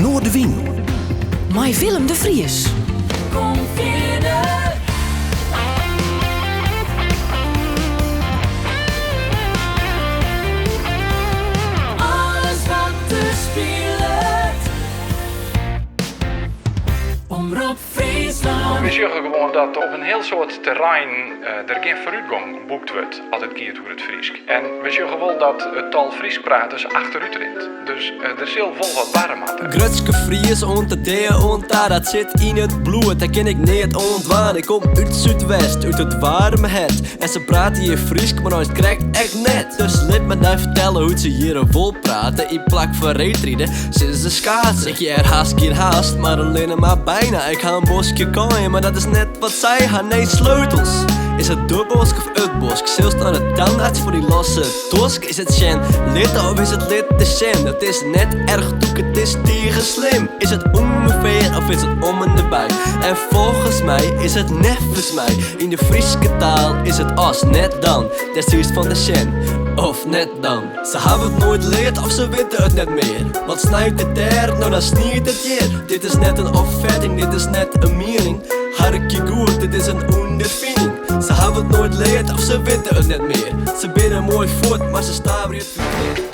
Noordewien. Met Willem de Vries. Kom verder. Alles wat te speelt. Omroep Friesland. We zeggen gewoon dat op een heel soort terrein er geen vooruitgang boekt wordt als het gaat over het Friesk. En we zeggen wel dat het tal Frieskpraters achteruit rent. Dus er zal vol wat warm aan. Grutske Fries ont de ont daar, dat zit in het bloed. Dat ken ik niet ontwaan. Ik kom uit Zuidwest, uit het warme het. En ze praten hier Friesk, maar nooit krijgt echt net. Dus laat me daar vertellen hoe ze hier vol praten. In plak van reetrieden, sinds de schaatsen. Ik hier haast geen haast, maar alleen maar bijna. Ik ga een bosje kooien, maar dat is net wat zij gaan. Nee, sleutels. Is het de bosk of het bosk? Zelfs naar de tandarts voor die losse tosk. Is het Shen lid of is het lid de Shen? Het is net erg toek, het is tegen slim. Is het ongeveer of is het om en erbij? En volgens mij is het neffens mij. In de Frieske taal is het as net dan. Dat is iets van de Shen. Of net dan. Ze hebben het nooit leerd of ze weten het net meer. Wat snijdt het er? Nou dan sniert het hier. Dit is net een opvatting, dit is net een mening. Harkje goed, dit is een ondervinding. Ze hebben het nooit leerd of ze weten het net meer. Ze binnen mooi voort, maar ze staan weer verkeerd.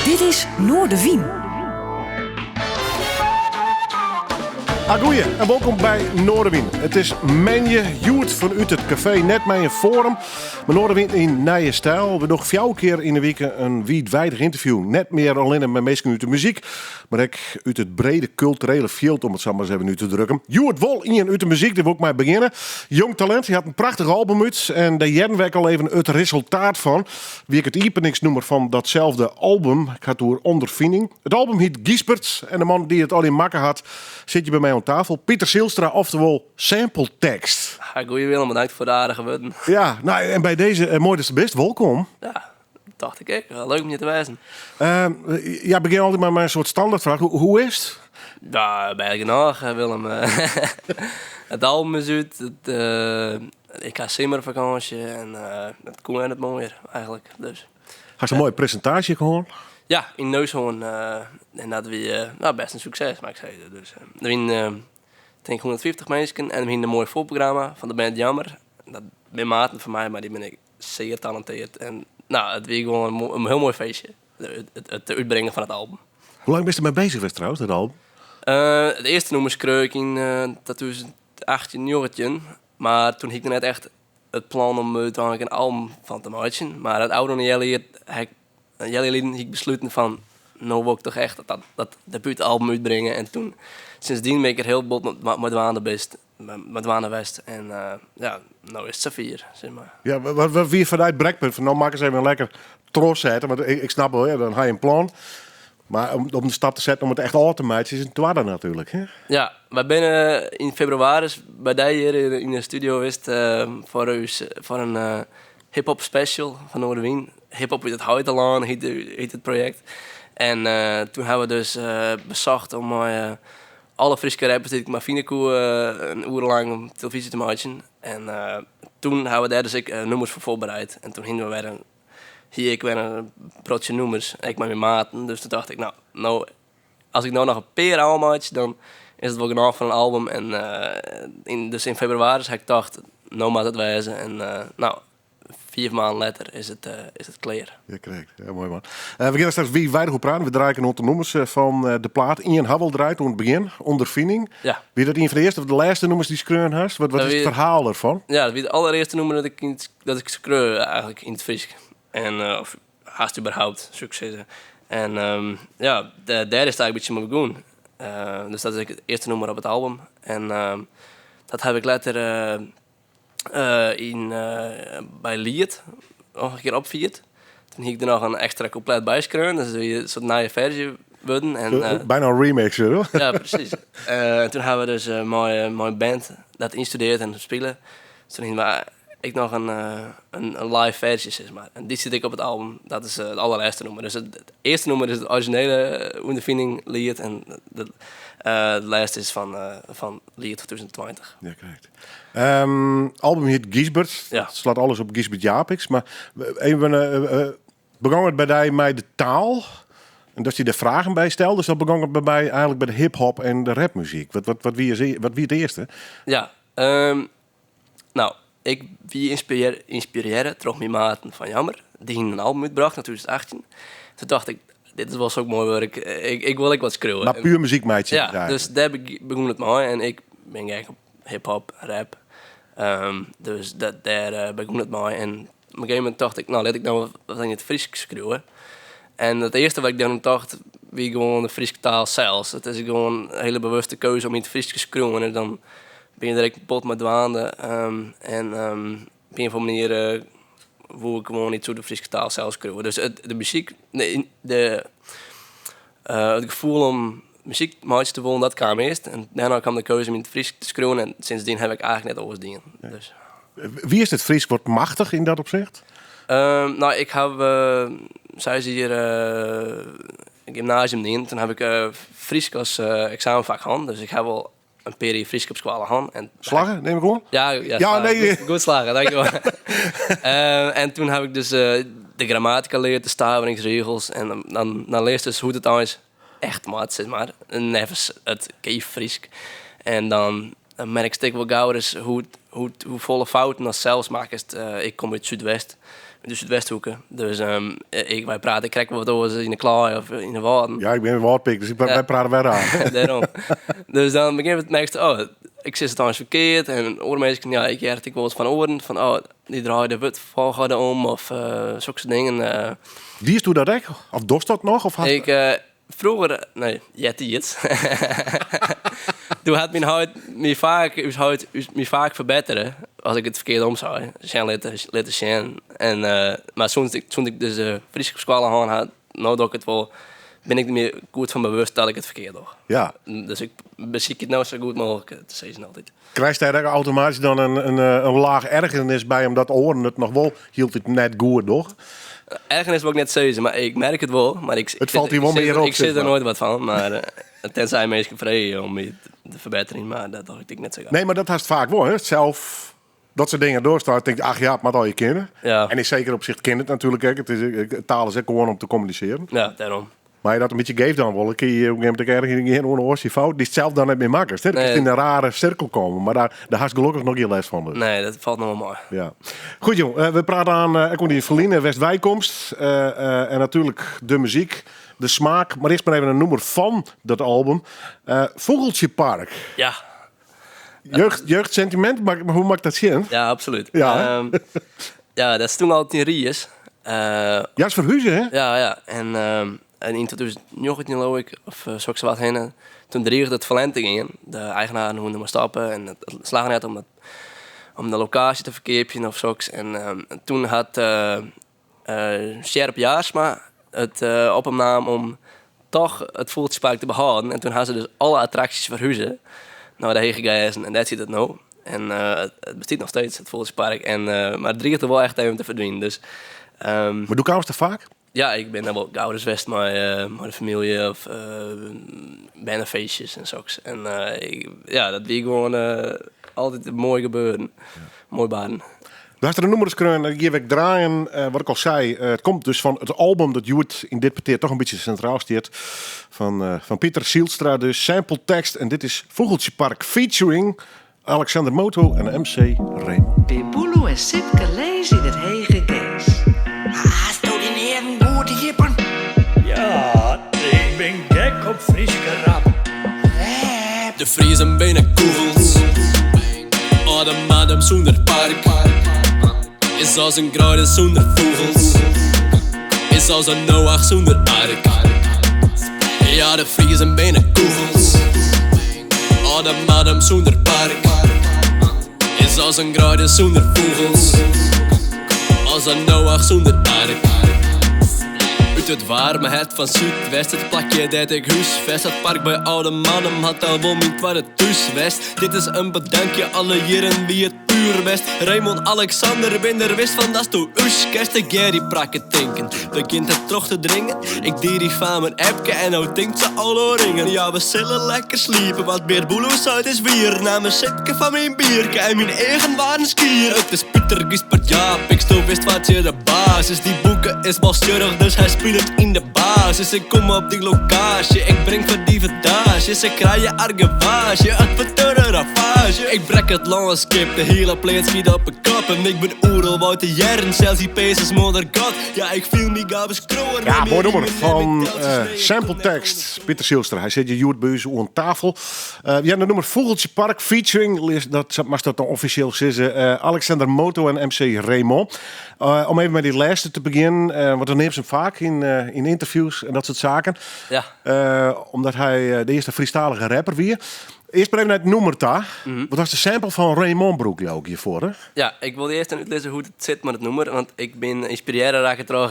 Dit is Noordewien. Goeie en welkom bij Noordewien. Het is Menje Joert vanuit het café Net Mijn Forum. Maar Noordewien in nieuwe stijl. We nog 4 keer in de week een wijdwijdig interview. Net meer alleen met mensen uit de muziek, maar ook uit het brede culturele veld, om het zo maar eens even nu te drukken. Joert Wol in uit de muziek, daar wil ik maar beginnen. Jong talent, hij had een prachtig album uit en daar jen werk al even het resultaat van. Wie ik het openingsnummer van datzelfde album, ik had door ondervinding. Het album heet Giesbert en de man die het al in makken had, zit je bij mij aan tafel. Pieter Zielstra, oftewel Sampletekst. Goeie Willem, bedankt voor de aardige woorden. Ja, nou en bij deze mooi is de best, welkom. Ja, dacht ik. Leuk om je te wijzen. Ja, begin altijd maar met een soort standaardvraag. Hoe is het? Ja, bij genoeg, Willem. Het album is uit. Ik ga zomervakantie en het kon en het mooier eigenlijk. Dus. Had je een mooie presentatie gewoon? Ja, in Neushoorn. En dat was best een succes, maar ik zei het. Dus, er waren denk 150 mensen en we hadden een mooi voorprogramma van de band Jammer. Dat ben maten van mij, maar die ben ik zeer talenteerd. En nou, het was gewoon een heel mooi feestje. Het uitbrengen van het album. Hoe lang ben je ermee bezig geweest trouwens, dat album? Het eerste nummer schreef ik in 2018 jongetje. Maar toen had ik net echt het plan om uiteindelijk een album van te maken. Maar het oude Jelly heb ik besloten van, nou wil ik toch echt dat debuutalbum uitbrengen. En toen, sindsdien ben ik er heel bot met Waande West. En ja, nou is het Safir, zeg maar. Ja, wat wie vanuit Breakpunt, van nou maken ze even een lekker tros zetten. Want ik snap wel, ja, dan ga je een plan. Maar om de stap te zetten om het echt al te maken, is het twadder natuurlijk. Hè? Ja, we zijn in februari bij die hier in de studio geweest voor een hip-hop special van Noordewien. Hip-hop uit het Houtelaan heet het project. En toen hebben we dus bezocht om alle Friese rappers die ik maar een uur lang op televisie te maken. En toen hebben we daar dus nummers voor voorbereid. En toen gingen we weer een protje nummers. En ik met mijn maten. Dus toen dacht ik, nou als ik nou nog een peer aanmaak, dan is het wel genoeg van een album. En dus in februari heb ik gedacht, nou moet het wijzen. En 4 maanden later is het klaar. Ja, correct. Ja, mooi man. We gaan straks wie weinig op praten. We draaien een aantal nummers van de plaat. Ian Havel draait aan het begin, ondervinding. Ja. Wie dat een van de eerste of de laatste nummers die schreeuwen hast? Wat is het verhaal ervan? Ja, dat was het allereerste nummer dat ik schreeuw eigenlijk in het Fries. En of haast überhaupt, zou ik zeggen. En daar is het eigenlijk een beetje mee begonnen. Dus dat is het eerste nummer op het album. En dat heb ik later bij Lied nog een keer opgevierd. Toen heb ik er nog een extra couplet bij geschreven. Dus een soort nieuwe versie worden. En, bijna een remix, hoor. Ja, precies. En toen hebben we dus een mooie band dat instudeerd en spelen. Dus toen hebben we ik nog een live versie, zeg maar. En die zit ik op het album. Dat is het allerlaatste nummer. Dus het eerste nummer is het originele ondervinding lied. En het laatste is van lied 2020. Ja, correct. Album heet Giesbert. Ja. Het slaat alles op Giesbert Japix. Maar even begon het bij die met de taal. En dat je er vragen bij stelt. Dus dat begon het bij mij eigenlijk bij de hip-hop en de rapmuziek. Wat wie het eerste? Ja, nou, ik wie inspireren troch mijn maten van Jammer. Die ging een album uitbracht in 2018. Toen dacht ik, dit is wel zo mooi werk. Ik wil wat schreeuwen. Maar puur muziekmeidje. Ja, dus daar begon het mooi. En ik ben eigenlijk op hip-hop, rap. Dus daar begon het mooi. En op een gegeven moment dacht ik, nou, laat ik nou wat in het Fries schreeuwen. En het eerste wat ik dan dacht, wie gewoon de Friese taal zelfs. Het is gewoon een hele bewuste keuze om in het Fries te schreeuwen. En dan ben je direct kapot met dwaande. En op een of andere manier wil ik gewoon niet zo de Friese taal zelf schreeuwen. Dus de muziek, het gevoel om muziek te willen, dat kwam eerst. En daarna kwam de keuze om in het Fries te schreeuwen. En sindsdien heb ik eigenlijk net alles dingen. Ja. Dus. Wie is het Fries? Wordt machtig in dat opzicht? Nou, ik heb, zei ze hier, een gymnasium in. Toen heb ik Fries als examenvak gehad. Dus ik heb wel een periode Fries op school gehad. Slagen, neem ik gewoon? Ja, Ja, nee. Goed slagen, dankjewel. En toen heb ik dus de grammatica geleerd, de staveringsregels. En dan lees dus hoe het is echt maat, zeg maar. En nevens het keef Fries. En dan merk ik wel gauw dus hoe volle fouten als zelfs maken. Ik kom uit Zuidwest. De Zuidwesthoeken. Dus wij praten, ik krijg wat over in de klaar of in de water. Ja, ik ben een woordpik, dus wij praten weer aan. Daarom. Dus dan begin ik merk ik zit het dan eens verkeerd. En oormeisjes, ja, ik wil eens van oren. Van, die draaien de wit volgorde om. Of zulke dingen. Wie is toen dat echt? Of dorst dat nog? Of Vroeger, nee, iets. Toen had mijn huid me vaak verbeteren als ik het verkeerd omzag. Zijn laten zien. En maar toen ik dus de Friese op school had, nou dat ik het wel, ben ik er meer goed van bewust dat ik het verkeerd doe. Ja. Dus ik beschik het nou zo goed mogelijk te zeggen altijd. Krijg je daar automatisch dan een laag ergernis bij, omdat oren het nog wel hield het net goed, toch? Ergernis wil ik net zeggen, maar ik merk het wel. Maar Het valt hier wel meer op. Ik zit er nooit wat van, maar tenzij mensen vrij om me te verbeteren, maar dat dacht ik net zo. Nee, maar dat haast vaak wel, hè? Zelf dat soort dingen doorstaat, denk ik, ach ja, het moet al je kinderen. Ja. En is zeker op zich kind het natuurlijk, hè? Taal is ook gewoon om te communiceren. Ja, daarom. Maar je dat een beetje geeft dan wel, dan kun je op een gegeven moment ergens in een oortje fout, die zelf dan net meer makkers. Dat is in een rare cirkel komen, maar daar haast gelukkig nog geen les van. Dus. Nee, dat valt nog wel mooi. Ja. Goed jong, we praten aan ik kom die Verlien, Westwijkomst en natuurlijk de muziek, de smaak. Maar eerst maar even een nummer van dat album. Vogeltje Park. Ja. Jeugdsentiment, maar hoe maakt dat zien? Ja, absoluut. Ja, ja, dat is toen altijd in Ries. Ja, is verhuizen, hè? Ja. En in 2019 geloof ik, of zo ik wat heen, toen dreigde het verlenting in. De eigenaren moeten maar stappen en het slagen net om de locatie te verkeerpjen of zo. En toen had Sjerp Jaarsma het op hem naam om toch het Vogeltjespark te behouden. En toen hadden ze dus alle attracties verhuizen naar de Hegegeisen en dat ziet het nou. En het bestaat nog steeds, het Vogeltjespark. Maar het dreigt er wel echt even te verdwijnen. Dus, maar doe kamers er vaak? Ja, ik ben dan wel Gouderswest, maar de familie of bijna feestjes en zo. En dat wie gewoon altijd een mooi gebeuren. Ja. Mooi baan. We hebben er een nummer kunnen hier draaien. Wat ik al zei, het komt dus van het album dat Joert in dit peteer toch een beetje centraal staat. Van Pieter Zielstra, dus sample tekst. En dit is Vogeltjespark featuring Alexander Moto en MC Raymond. Bij Boelo en Sipke lezen in het Hege Gees. Stel die heren goed te jippen. Ja, ik ben gek op Frieske rap. De Friesen bijna kogels. Adem zonder park. Is als een grade zonder vogels. Is als een Noach zonder ark. Ja, de Friesen bijna kogels. Adem zonder park. Is als een grade zonder vogels. Als een Noach zonder ark. Uit het warme hart van Zuidwest, het plakje dat ik huisvest. Het park bij oude mannen had al wel mijn tweede thuiswest. Dit is een bedankje alle jaren wie het puur best. Raymond Alexander Binder wist van dat toe kerst. Ik Gary prakken tinken, begint het terug te dringen. Ik deed die van mijn appje en nou denkt ze al ringen. Ja, we zullen lekker sliepen, wat meer boeloes uit is weer. Na mijn zitje van mijn bierke en mijn eigen waren skier. Het is Pieter Gispert, ja, Pixto wist wat je de baas is. Die boeken is wel stjurrig, dus hij speelt het in de basis. Ik kom op die locatie, ik breng voor die verdages. Ik krijg je argevage, het verteuren ravage. Ik brek het landskip, de hele plaat schiet op een kop. En ik ben oerel uit de jaren, zelfs die pees moeder god. Ja, ik viel niet gabes kroon. Ja, mooi nummer van Sample Text, Pieter Silstra. Hij zit je Joert bij u aan tafel. Ja, de nummer Vogeltje Park featuring, dat mag dat dan officieel zeggen, Alexander Moto en MC Raymond. Om even met die lijsten te beginnen, want dan neemt ze hem vaak in interviews en dat soort zaken. Ja. Omdat hij de eerste Friestalige rapper weer. Eerst maar even naar het nummer daar. Wat was de sample van Raymond Broek jou ook hiervoor, hè? Ja, ik wilde eerst uitleggen hoe het zit met het nummer, want ik ben geïnspireerd raakt door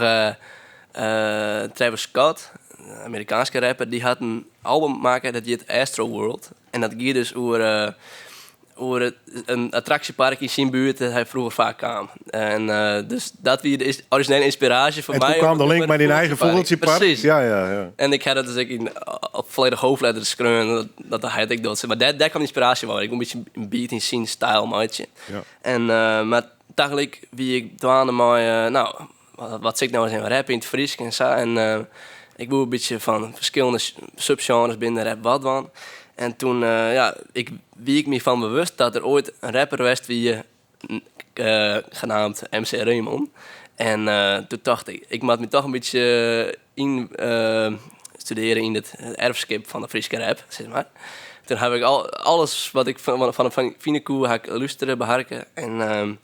Travis Scott, een Amerikaanse rapper. Die had een album maken dat heet Astro World. En dat ging dus over een attractiepark in zijn buurt dat hij vroeger vaak kwam. En dus dat was de originele inspiratie voor mij. En toen kwam de link met die eigen Vogeltjepark. Precies. Ja. En ik had het dus in volledig hoofdletters geschreven, dat had ik dat. Maar daar kwam de inspiratie van. Ik een beetje een beat in zijn stijl maatje. Ja. En maar tegelijk wie ik dwaande maar wat zit ik nou eens in rap in het Fries en zo. En ik wil een beetje van verschillende subgenres binnen rap wat van. En toen wie ik me van bewust dat er ooit een rapper was wie genaamd MC Raymond. En toen dacht ik moet me toch een beetje studeren in het erfskip van de Friese rap, zeg maar. Toen heb ik alles wat ik van Finekoe heb luisteren, beharken. En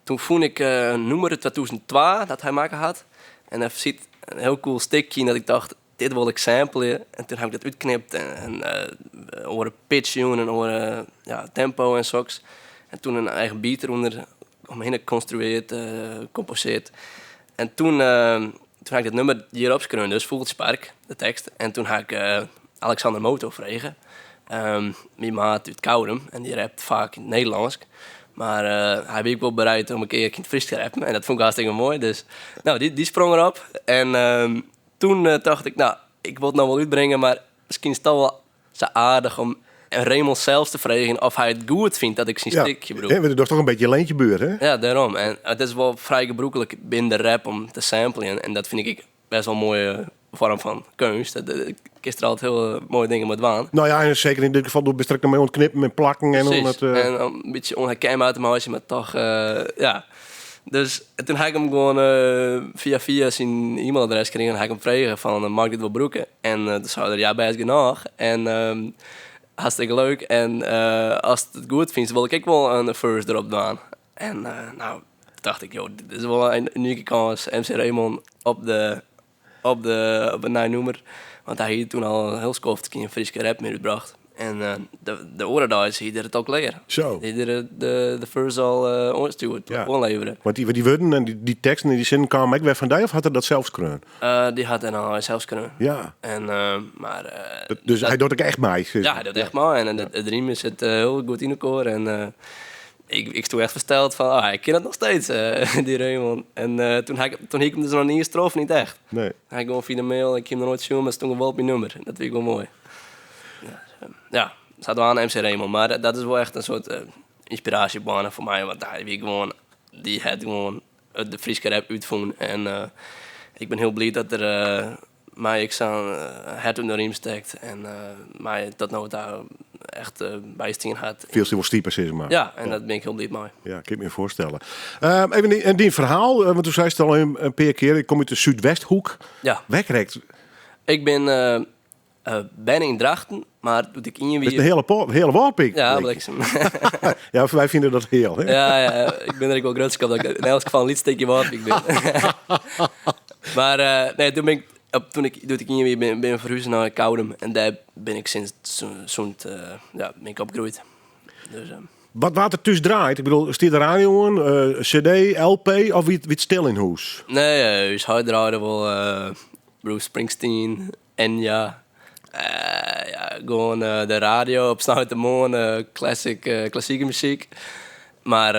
toen vond ik nummer 2002 dat hij maken had. En daar zit een heel cool stickje in dat ik dacht, dit wil ik samplen. En toen heb ik dat uitgeknipt en over pitch en over tempo en zoks. En toen een eigen beat eronder omheen geconstrueerd, composeerd. En toen heb ik dat nummer hierop geschreven, dus Vogeltjespark, de tekst. En toen heb ik Alexander Moto vregen. Mijn maat uit Koudem en die rapt vaak in het Nederlands. Maar hij was ook wel bereid om een keer in het Fries te rappen. En dat vond ik hartstikke mooi. Dus die sprong erop. En toen dacht ik, ik wil het nou wel uitbrengen, maar misschien is het toch wel zo aardig om Raymond zelf te vragen of hij het goed vindt dat ik zijn stukje bedoel. Ja, we doen toch een beetje leentje buurt, hè? Ja, daarom. En het is wel vrij gebroekelijk binnen de rap om te samplen. En dat vind ik best wel een mooie vorm van kunst. Ik is er altijd heel mooie dingen met waan. Nou ja, en zeker in dit geval door bestrikken mee ontknippen en plakken. En en een beetje onherkenbaar te maken, maar toch, Dus toen heb ik hem gewoon via zijn e-mailadres gekregen en heb ik hem vragen van, mag ik dit wel broeken? En toen zei hij, ja, best genoeg. En hartstikke leuk. En als het goed vindt, wil ik wel een first erop doen. En toen dacht ik, joh, dit is wel een unieke kans. MC Raymond op een nieuw nummer. Want hij had toen al een heel skoft een Friese rap mee gebracht. En de orendaars hier het ook lekker. Zo. Die de first al onstuurd, onleveren. Want die woorden en die teksten en die zinnen kwamen ik weer van die of had hij dat zelfs kunnen? Die had hij nou zelfs kunnen. Ja. En, dus hij doet ook echt mee? Ja, hij doet echt mee. En het riem is het heel goed in elkaar. En ik stond echt versteld van, ik ken het nog steeds, die Raymond. En toen heb ik hem dus nog niet gestroffen, niet echt. Nee. Hij gewoon via de mail, ik heb hem nog nooit zien, maar stond wel op mijn nummer. Dat vind ik wel mooi. Ja, staat wel aan MC Raymond, maar dat is wel echt een soort inspiratiebaan voor mij. Want die had gewoon de Friese rap uitvoeren. En ik ben heel blij dat er mij ik zo'n hart in de riem steekt. En mij dat nou daar echt bijstaan had. Veel te veel stiepers is maar. Ja, en dat ben ik heel blij mee. Ja, ik kan me voorstellen. Even die verhaal, want toen zei je het al een paar keer. Ik kom uit de Zuidwesthoek. Ja. Wegrekt. Ik ben bijna in Drachten, maar doe ik in je weer. Dat is een hele woordpik. Ja, bliksem. Ja, wij vinden dat heel. Hè? Ja, ik ben er ook wel groot op dat ik in elk geval een liedsteekje woordpik ben. Maar nee, toen doe ik in je weer ben verhuisd naar Koudem en daar ben ik sinds zo'n ben ik opgegroeid. Dus, Wat er tussen draait? Ik bedoel, stiert de radio aan, CD, LP of wie het stil in huis? Nee, hij draaide wel Bruce Springsteen, Enya. Gewoon de radio op Snuit de Moon, klassieke muziek. Maar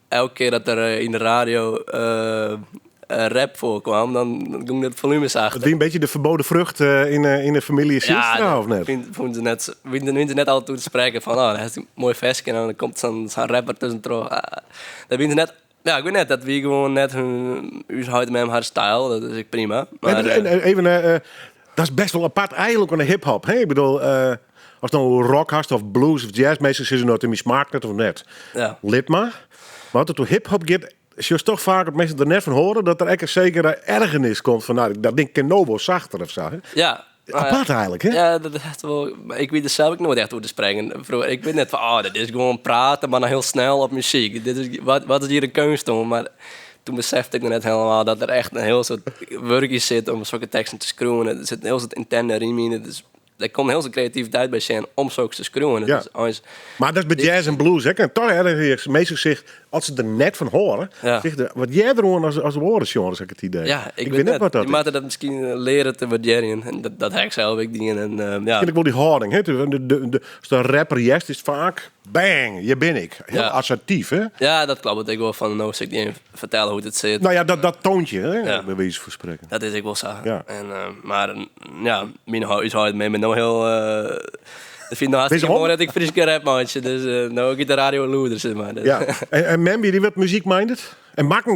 elke keer dat er in de radio rap voorkwam, dan ging het volume zacht. Het is een beetje de verboden vrucht in de familie Sinstra, of net? We net altijd toe te spreken van, dat is een mooi vestje en dan komt zo'n rapper tussendoor. Dat vind net. Ja, ik weet net dat we gewoon net hun huishouden met haar stijl, dat is ik prima. Maar, en even, dat is best wel apart eigenlijk van de hip-hop. Hè? Ik bedoel, als nou rock hast of blues of jazz, meestal is het nooit in mijn smaak net of net. Ja. Lid maar wat het door hip-hop gaat, je toch vaak het mensen er net van horen dat er echt een zekere ergernis komt van, nou, dat ding kan Novo zachter of zo. Hè? Ja. Apart eigenlijk, hè? Ja, dat is echt wel. Ik weet er zelf ook nooit echt hoe te spreken. Ik weet net van, dit is gewoon praten, maar dan heel snel op muziek. Dit is, wat is hier een kunst om? Maar toen besefte ik net helemaal dat er echt een heel soort werkjes zit om zulke teksten te screwen. Er zit een heel soort interne riem in. Er komt heel veel creativiteit bij zijn om zulke te screwen. Ja. Maar dat is bij jazz en blues, hè? En toch ergens meestal zich, als ze er net van horen, wat jij er gewoon als woordengenres, heb ik het idee. Ja, ik weet niet wat dat is. Je moet dat misschien leren te waarderen. En dat heb ik zelf ook dingen. En vind ik wel die houding, hè? Als de rapper jest, is het vaak bang, hier ben ik. Heel assertief, hè? Ja, dat klopt. Ik wil van een hoofdstuk die vertellen hoe het zit. Nou ja, dat toontje, hè? Bij wijze van spreken. Dat is ik wel zeggen. Ja. En, maar mijn huis houdt me nog heel. Ik vind het hartstikke mooi dat ik Friese rap maatje. Dus nou ook in de radio loeder, zeg maar. Dus. Ja. En Membi, die wordt muziek-minded? En maken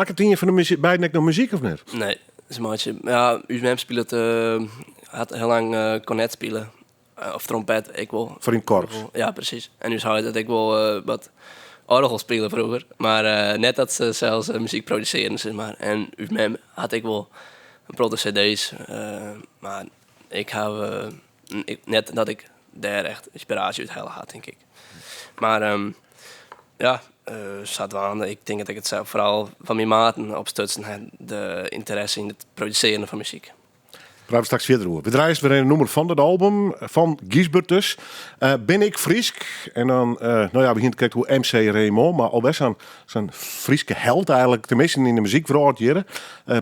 het in je van de muziek bij nog muziek of net? Nee, is maatje. Ja, Mem speelt had heel lang cornet spelen. Of trompet, ik wil. Voor in korps. Ja, precies. En nu zou dat ik wel wat orgel spelen vroeger. Maar net dat ze zelfs muziek produceren, zeg maar. En Mem had ik wel een protege cd's. Maar ik heb net dat ik daar echt inspiratie uit halen had, denk ik. Maar staat wel aan. Ik denk dat ik het zelf vooral van mijn maten opstutsen heb. De interesse in het produceren van muziek. We gaan straks verder over. We draaien weer een nummer van het album van Giesbert dus. Ben ik Friesk? En dan, we begint te kijken hoe MC Raymond, maar al best zo'n Frieske held eigenlijk, tenminste in de muziekwereld hier.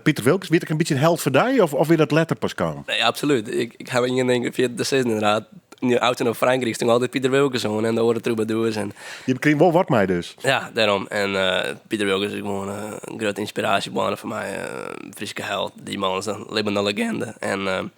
Pieter Wilkes, weet ik een beetje een held voor jou of weer dat letter pas kan? Nee, absoluut. Ik heb in denk via de zin inderdaad. In de auto naar Frankrijk stond altijd Pieter Wilkes aan en de horen troubadours. En Je kreeg wel wat mij dus. Ja, daarom. En Pieter Wilkes is gewoon een grote inspiratiebron voor mij. Een Frieske held. Die man is een levende legende. En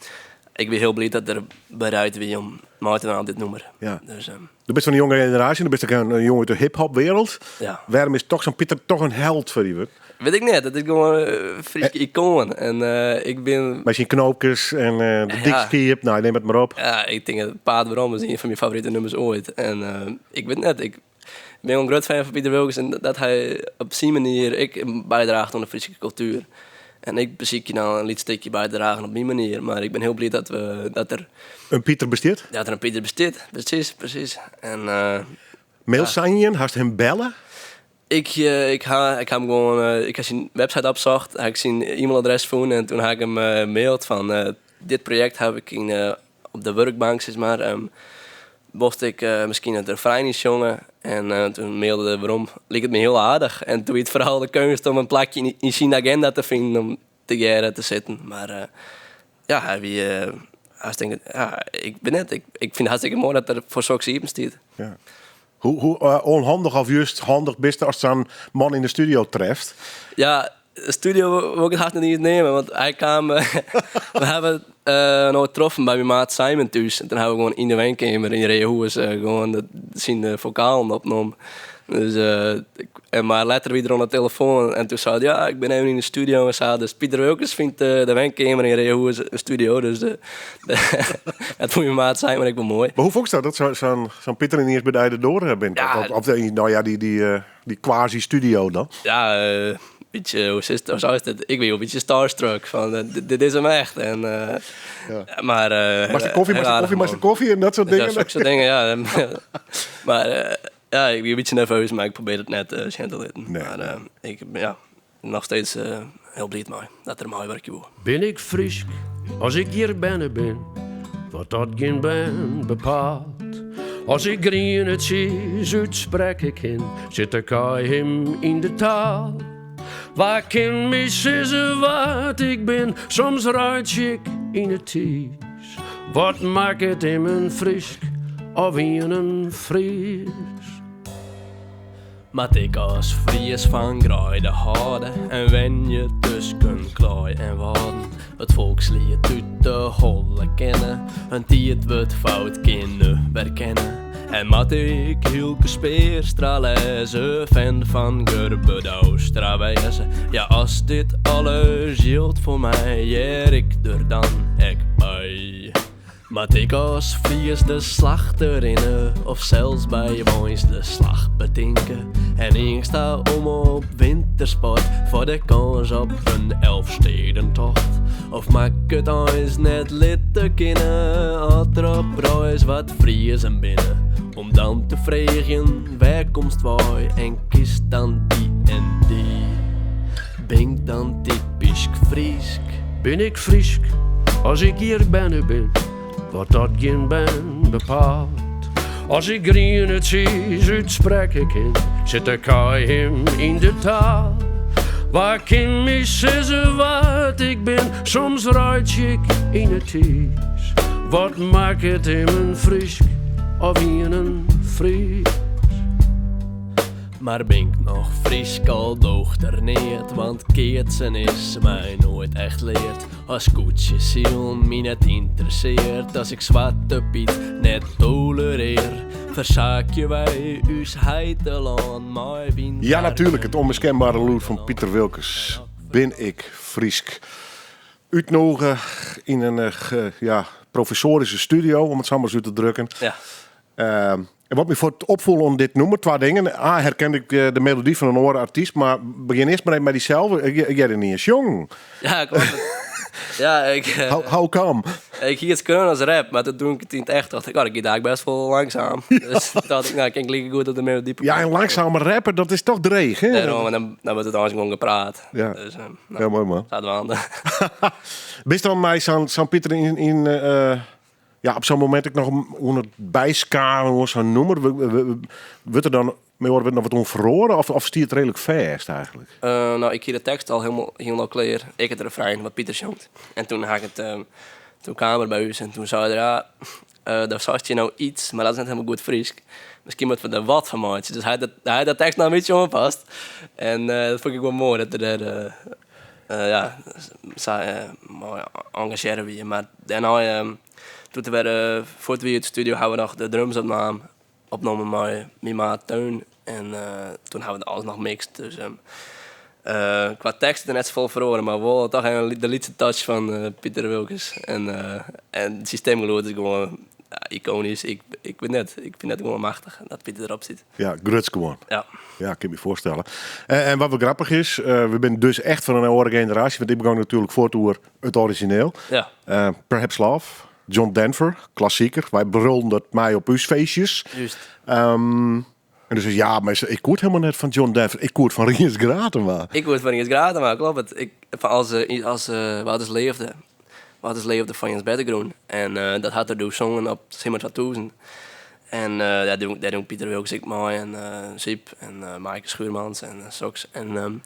ik ben heel blij dat er bereid is om mij te aan dit nummer. Ja. Dus, je bent van een jonge generatie, je bent ook een jongen uit de hip-hop wereld. Ja. Waarom is toch zo'n Pieter toch een held voor je? Weet ik niet, dat is gewoon een Frieske icoon. En ik ben... Met zijn knoopjes en de dikskip, nou neem het maar op. Ja, ik denk dat Paard Waarom is een van mijn favoriete nummers ooit. En ik weet net, ik ben een groot fan van Pieter Wilkes en dat hij op zijn manier bijdraagt aan de Friese cultuur. En ik beziek je nou een liedsteekje bijdragen op mijn manier. Maar ik ben heel blij dat er... Een Pieter besteedt? Dat er een Pieter besteedt, precies. En... Mail Sanjen, hast hem bellen? Ik heb gewoon... ik heb zijn website opgezocht, heb ik zijn e-mailadres gevonden en toen heb ik hem maild van... dit project heb ik op de werkbank, zeg maar... mocht ik misschien het refrein niet zongen. En toen mailde hij waarom. Leek het me heel aardig. En toen het vooral de kunst om een plakje in zijn agenda te vinden om te zitten. Maar ik ben net. Ik vind het hartstikke mooi dat er voor zulke even staat. Ja. Hoe onhandig of juist handig bist als zo'n man in de studio treft? Ja, de studio wil ik het hard niet nemen, want hij kwam... we hebben nooit getroffen bij mijn maat Simon thuis. En toen hebben we gewoon in de wijnkamer in Reehoes gewoon zijn vocaal opgenomen. Dus, maar later weer aan de telefoon en toen zei hij, ik ben even in de studio. En zei, dus Pieter Wilkes vindt de wijnkamer in Reehoes een studio. Dus het vond mijn maat Simon ik wel mooi. Maar hoe vond je dat zo'n Pieter in eerst bij de door bent? Ja, of die quasi-studio dan? Ja, beetje, hoe is het? Ik ben een beetje starstruck van dit is hem echt. En, maar maar koffie en dat soort dingen. Dat soort dingen, ja. Maar ik ben een beetje nerveus, maar ik probeer het net te handelen. Nee. Maar ik ben nog steeds heel blij mee dat er een mooi werkje wordt. Ben ik Friesk als ik hier binnen ben, wat dat geen ben bepaalt. Als ik grien het zie, uitsprek ik in, zit ik hem in de taal. Waar kan mij zeggen wat ik ben? Soms rijd ik in het thuis. Wat maakt het in een frisk of in een fris? Maar ik als Fries van graaide houden en wen je tussen klooi en worden. Het volkslied uit de holle kennen, en die het wordt fout kunnen herkennen. En mat ik Hilke Speerstra lezen, fan van Gerbe Douwstra wezen. Ja, als dit alles geldt voor mij, jer ik er dan ek bij. Maar ik als Fries de slachterinnen, of zelfs bij woens de slag bedenken. En ik sta om op wintersport voor de kans op een Elfstedentocht. Of maak het ons net lid te kennen, had er op prijs wat Friesen binnen. Om dan te vragen, waar komst wij en kiest dan die en die. Ben ik dan typisch Friesk? Ben ik Friesk als ik hier ben? Wat dat geen ben bepaalt. Als ik grien het zie, uitspreken kan, zit de kaai hem in de taal. Waar kan mij zeggen wat ik ben? Soms rijd ik in het thuis. Wat maakt het in een Friesk of in een Fries? Maar ben ik nog Friesk al dochter niet, want keertsen is mij nooit echt leerd. Als koetje ziel mij net interesseert, als ik Zwarte Piet net tolereer. Verzaak je wij uws heiteland, maar wien. Ja, natuurlijk, het onmiskenbare lood van Pieter Wilkes. Ben ik Friesk. Uitnodigen in een professorische studio, om het zo maar zo te drukken. Ja. En wat me voor het opvoelen om dit noemen, twee dingen. A, herkende ik de melodie van een oren artiest, maar begin eerst maar even met diezelfde. Ik ben niet eens jong. Ja, klopt. Ja, How come? Ik hier het kunnen als rap, maar dat doe ik het in het echt. Dacht ik, ik ga daar best wel langzaam. Dus dacht ik, ik kan liggen goed op de melodie. Ja, een langzame rapper, dat is toch dreig, hè? Daarom, en dan wordt het anders gewoon gepraat. Ja, Dus, ja mooi man. Staat wel aan de... Bist dan mij zo'n Pieter op zo'n moment ik nog hoe het bijskalen of zo'n noemer, wordt er dan nog wat onverroren of stiert het redelijk vast eigenlijk? Ik hier de tekst al helemaal klaar. Ik het refrein wat Pieter zongt. En toen had ik het toen kamer bij u en toen zei hij daar zag je nou iets, maar dat is net helemaal goed Fries. Misschien moeten we er wat van maken. Dus hij dat tekst nou een beetje aanpast. En dat vond ik wel mooi dat er mooi engageren wie. Maar daarna toen we voor het studio hadden we nog de drums opgenomen met mijn maat Teun. En toen hebben we alles nog mixed. Dus qua tekst er net zo vol verloren, maar wel toch de liedste touch van Pieter Wilkes. En het systeemgeluid is gewoon iconisch. Ik vind het gewoon machtig dat Pieter erop zit. Ja, gruts gewoon. Ja. Ja, ik kan me voorstellen. En wat wel grappig is, we zijn dus echt van een oude generatie, want ik begon natuurlijk voor het origineel. Ja. Perhaps Love. John Denver, klassieker. Wij brulden dat mij op uw feestjes. Juist. En dus ja, maar ik hoort helemaal net van John Denver. Ik hoort van Rinus Gratema. Ik hoort van Rinus Gratema, klopt het. Als Wouters leefde van Jens Bettegroen. En dat had er dus zongen op Simmer 2000. En daar doen Pieter Wilkes ik mooi en Siep en Maaike Schuurmans en Sox. En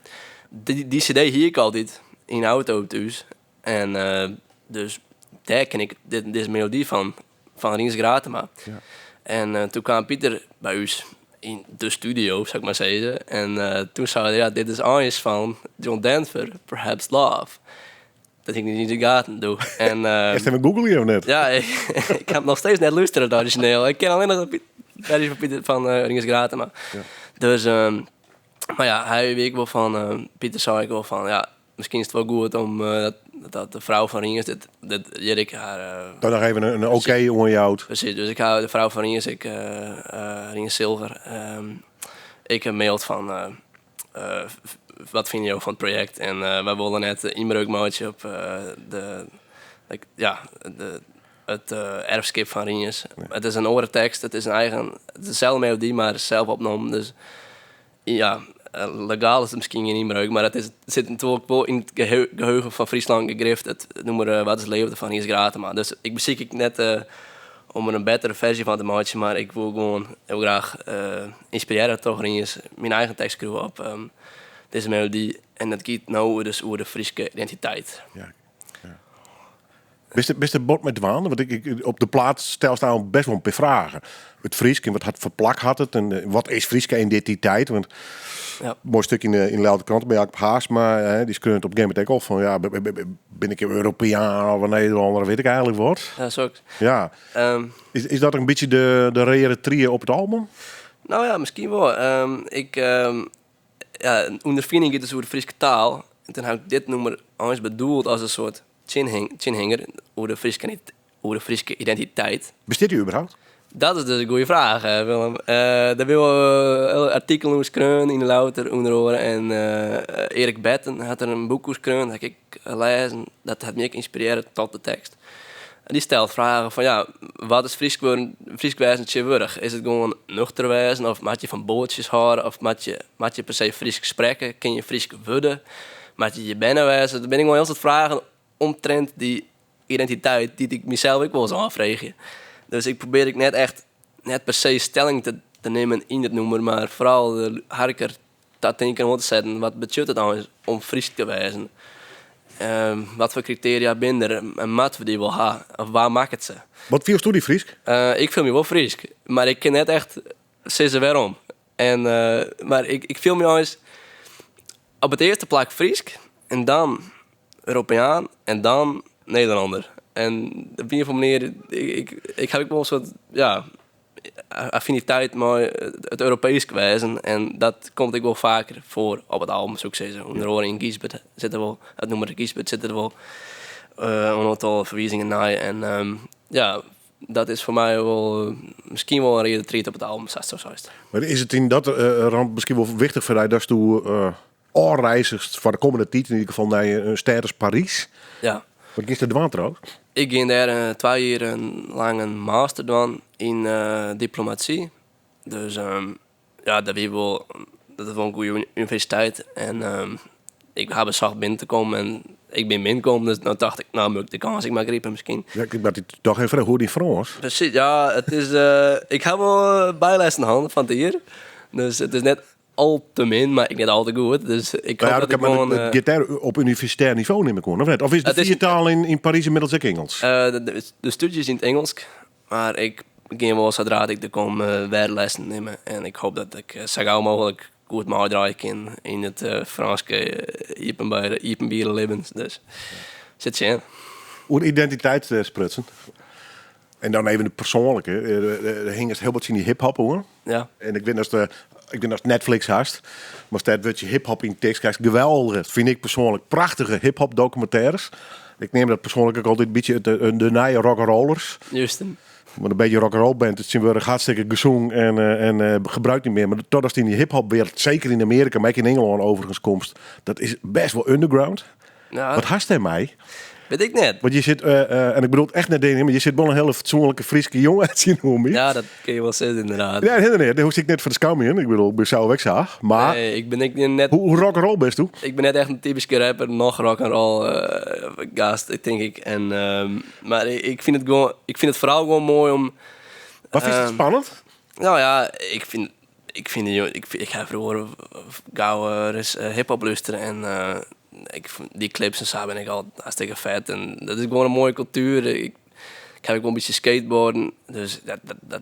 die cd hier ik altijd in de auto thuis. En dus daar ken ik deze melodie van Rinus Gratema. Ja. En toen kwam Pieter bij ons in de studio, zou ik maar zeggen. En toen zei hij, dit is alles van John Denver, Perhaps Love. Dat ik niet in de gaten doe. En, echt even googlen je net? Ja, ik heb nog steeds net luisteren het origineel. Ik ken alleen nog de versie van Rinus Gratema. Ja. Dus, maar ja, hij weet wel van, Pieter zei ik wel van, ja, misschien is het wel goed om dat de vrouw van Rinus, dat Jirik haar... Dan nog even een oké om je houdt. Precies, dus ik hou de vrouw van Rinus, Rinus Silver. Ik heb maild van, wat vind je van het project? En wij wilden net een inbreukmaatje op het erfskip van Rinus. Ja. Het is een orentekst, het is dezelfde melodie, maar zelf opgenomen. Dus ja... legaal is het misschien geen inbreuk, maar het zit natuurlijk wel in het geheugen van Friesland gegrift. Het noemen wat is het leven van Rinus Gratema. Dus ik beschik net om er een betere versie van te maken, maar ik wil gewoon heel graag inspireren toch Rinus mijn eigen tekst op deze melodie. En dat gaat nou dus over de Friese identiteit. Ja. Best de bord met dwaan? Want ik op de plaats staan best wel een paar vragen. Het Friesk en wat had verplak had het en wat is Friese identiteit? Want mooi stuk in de Leeuwarden Krant bij Jacob Haasma, die schreeuwt op een gegeven moment ook van ja, ben ik een Europeaan of een Nederlander, weet ik eigenlijk wat. Ja, zo. Ja. Is dat een beetje de rare trio op het album? Nou ja, misschien wel. Ondervinding gaat dus over de Friese taal. En toen heb ik dit nummer eens bedoeld als een soort chinhanger over de Friese identiteit. Bestaat die überhaupt? Dat is dus een goede vraag, Willem. Daar wil een artikel over schreeuwen in de Louter onder andere. En Erik Betten had er een boek over schreeuwen, dat heb ik gelezen. Dat had me geïnspireerd tot de tekst. En die stelt vragen van ja, wat is Fries wijzen tegenwoordig? Is het gewoon nuchter wijzen of moet je van bootjes houden? Of moet je per se Fries spreken? Kun je Fries worden? Moet je binnen wijzen? Dan ben ik wel heel veel vragen omtrent die identiteit die ik mezelf ook wel eens afvraag. Dus ik probeer net per se stelling te nemen in het nummer, maar vooral harder dat denken te zetten. Wat betekent het nou om Fries te wijzen? Wat voor criteria binnen er en wat we die wil hebben? Of waar maakt het ze? Wat viel die Fries? Ik film me wel Fries, maar ik ken net echt zeggen waarom. Maar ik film me eens op het eerste plak Fries en dan Europeaan en dan Nederlander. En op een of andere manier, ik heb ook wel een soort affiniteit met het Europees wijzen. En dat komt ik wel vaker voor op het album, zou ik zeggen. Onder andere in Giesbert zitten wel, het nummer Giesbert zit er wel een aantal verwijzingen naar. En dat is voor mij wel misschien wel een reden treat op het album, zoals zo is. Maar is het in dat rand misschien wel wichtig voor jou dat je reizigst voor de komende tijd, in ieder geval naar een stad als Parijs? Ja. Wat is er de trouwens? Ik ging daar 2 jaar lang een master doen in diplomatie. Dus dat is wel een goede universiteit. En ik heb een zacht binnen te komen en ik ben binnengekomen. Dus nou dacht ik, moet ik de kans ik maar griepen misschien. Ja, ik ben toch even hoe die Frans. Precies, ja. Het is, ik heb wel bijles in de hand van het hier. Dus het is net al te min, maar ik net al te goed. Dus ik hoop dat ik gewoon... Het gitaar op universitair niveau neem ik gewoon, of net? Of is de viertaal in Parijs inmiddels ook Engels? De studies in het Engels, maar ik ging wel zodra ik er kom weer lessen nemen. En ik hoop dat ik zo gauw mogelijk goed meedraaien kan in het Franse Iepenbieren levens. Dus zit je in. Hoe identiteit sprutsen. En dan even de persoonlijke. Er hing het heel wat in die hip-hop hoor. Ja. En ik denk dat Netflix haast. Maar dat wordt je hip-hop in tekst krijgt geweldig. Vind ik persoonlijk prachtige hip-hop documentaires. Ik neem dat persoonlijk ook altijd een beetje de naaie rock'n'rollers. Juist. Maar een beetje rock'n'roll bent, het zien we hartstikke gezong en gebruikt niet meer. Maar totdat in die hip-hop wereld, zeker in Amerika, maar ook in Engeland overigens komst, dat is best wel underground. Ja. Wat haast hij mij? Weet ik net. Want je zit, en ik bedoel het echt net dingen, maar je zit wel een hele fatsoenlijke Friese jongen uit zien hoe Ja, dat kun je wel zeggen inderdaad. Ja, nee, dat hoef ik net voor de schouw in. Ik bedoel, ik ben zo wegzaag. Maar nee, ik ben net... Hoe rock'n'roll best u? Ik ben net echt een typische rapper, nog rock'n'roll gast, denk ik. En, maar ik vind het vooral gewoon mooi om... Wat is het spannend? Nou ja, ik ga vroeger gauw hip-hop luisteren en die clips en zo ben ik al hartstikke vet. En dat is gewoon een mooie cultuur. Ik heb ook wel een beetje skateboarden. Dus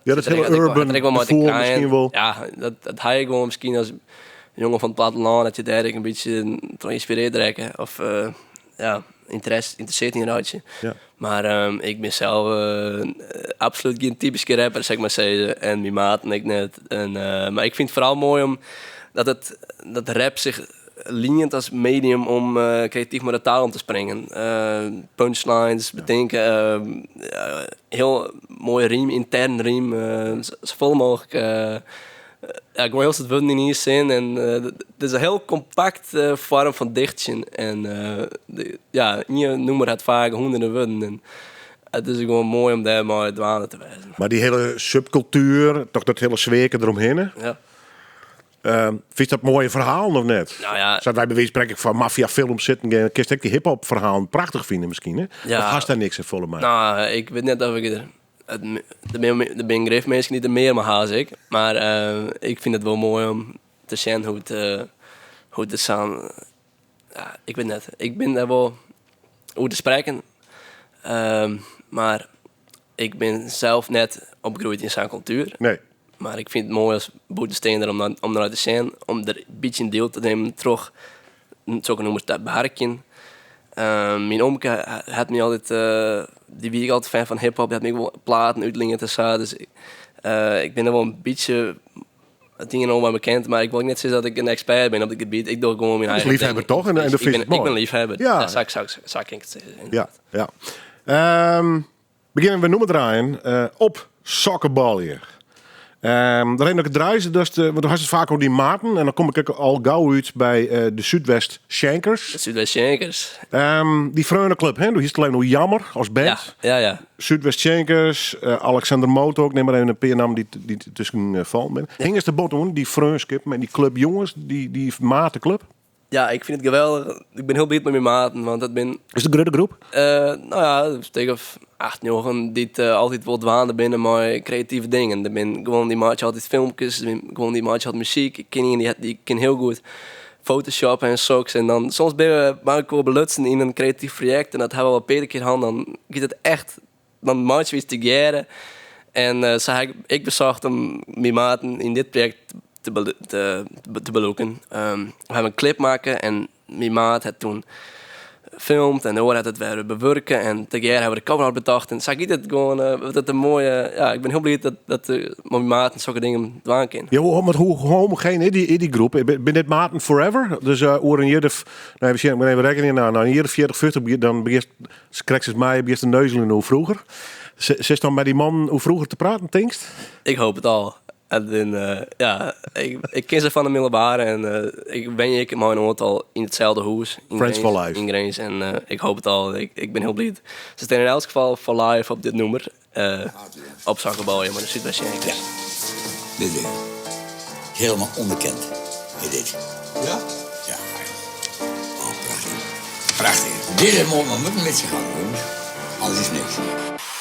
dat is heel urban gevoel misschien wel. Ja, dat heb ik wel misschien als jongen van het platteland, dat je daar een beetje geïnspireerd raken. Of interesseert in een ruitje. Ja. Maar ik ben zelf absoluut geen typische rapper, zeg maar zeggen. En mijn maat en ik net. Maar ik vind het vooral mooi om dat rap zich lenient als medium om creatief met de taal om te springen. Punchlines, bedenken, heel mooi riem, intern riem, zoveel mogelijk. Ik wil heel veel woorden in hier zin en het is een heel compact vorm van dichtje. En je nummer had vaak honderden woorden. En het is gewoon mooi om daar maar dwalen te wijzen. Maar die hele subcultuur, toch dat hele zweken eromheen. Ja. Vind je dat mooie verhaal of net? Nou ja. Zouden wij bij wijze van spreken van maffiafilms zitten, kun je die hip-hop verhaal prachtig vinden misschien, hè? Ja. Of haast daar niks in volle mij? Nou, ik weet net of ik er ben griffmensen niet er meer maar haast ik. Maar ik vind het wel mooi om te zien hoe het hoe het aan... Ja, ik weet net. Ik ben daar wel hoe te spreken. Maar ik ben zelf net opgegroeid in zijn cultuur. Nee. Maar ik vind het mooi als boetesteender om eruit te zijn. Om er een beetje deel te nemen terug. Zo noemen ze dat beharken. Mijn omke had me altijd... die wie ik altijd fan van hip-hop. Die had me wel platen, uitlingen te staan. Dus ik ben er wel een beetje... dingen over bekend, maar ik wil niet zeggen dat ik een expert ben op het gebied. Ik doe gewoon mijn eigen ding. Liefhebber toch? En dat vind ik ben liefhebber. Ja. Dat zou ik het zeggen. Ja. Beginnen we noemen draaien op sokkenbalje. Daar heb ik het draaien, want dan had het vaak over die maten. En dan kom ik ook al gauw uit bij de Zuidwest Shankers. De Zuidwest Shankers. Die Vreune Club, hè? Die is alleen nog jammer als band. Ja. Zuidwest Shankers, Alexander Moot ook. Neem maar even een peernaam die tussen valt. Hing eens de bottom, die Vreunskip met die club jongens, die matenclub. Ja, ik vind het geweldig. Ik ben heel blij met mijn maten, want dat ben... Is het een grote groep? Nou ja, tegen 8 jongen die altijd wel dwaande binnen met creatieve dingen. Er ben gewoon die maatje altijd filmpjes, gewoon die maatje had muziek. Ik ken die ken heel goed Photoshop en zoks. En dan soms ben ik wel belutsen in een creatief project en dat hebben we wel per keer hand. Dan gaat het echt, dan maatje weer te geren. En ik bezocht hem mijn maten in dit project te beloeken. We hebben een clip maken en mijn maat had toen gefilmd en hoor had het weer bewerken en tegelijk hebben we de cover bedacht en zag ik het gewoon dat een mooie, ja, ik ben heel blij dat mijn maat en zulke dingen doen kan. Ja, maar hoe homogeen is die groep? Ben dit maten forever? Dus over een jaar of, nou even rekening, een jaar of 40, 50, dan begint het mij begint de neuzelen hoe vroeger. Zit dan bij die man hoe vroeger te praten, denkst? Ik hoop het al. En ik ken ze van de middelbare en ik ben maar een aantal in hetzelfde huis. Friends for Life. In Grains en ik hoop het al. Ik ben heel blij. Ze staan in elk geval for life op dit nummer. Op Zakkenbalje, maar de Zuidwest Shankers. Ja. Dit weer. Helemaal onbekend. Is dit. Ja? Ja. Oh, prachtig. Prachtig. Dit is mooi, maar we moeten met z'n gaan, jongens. Anders is niks.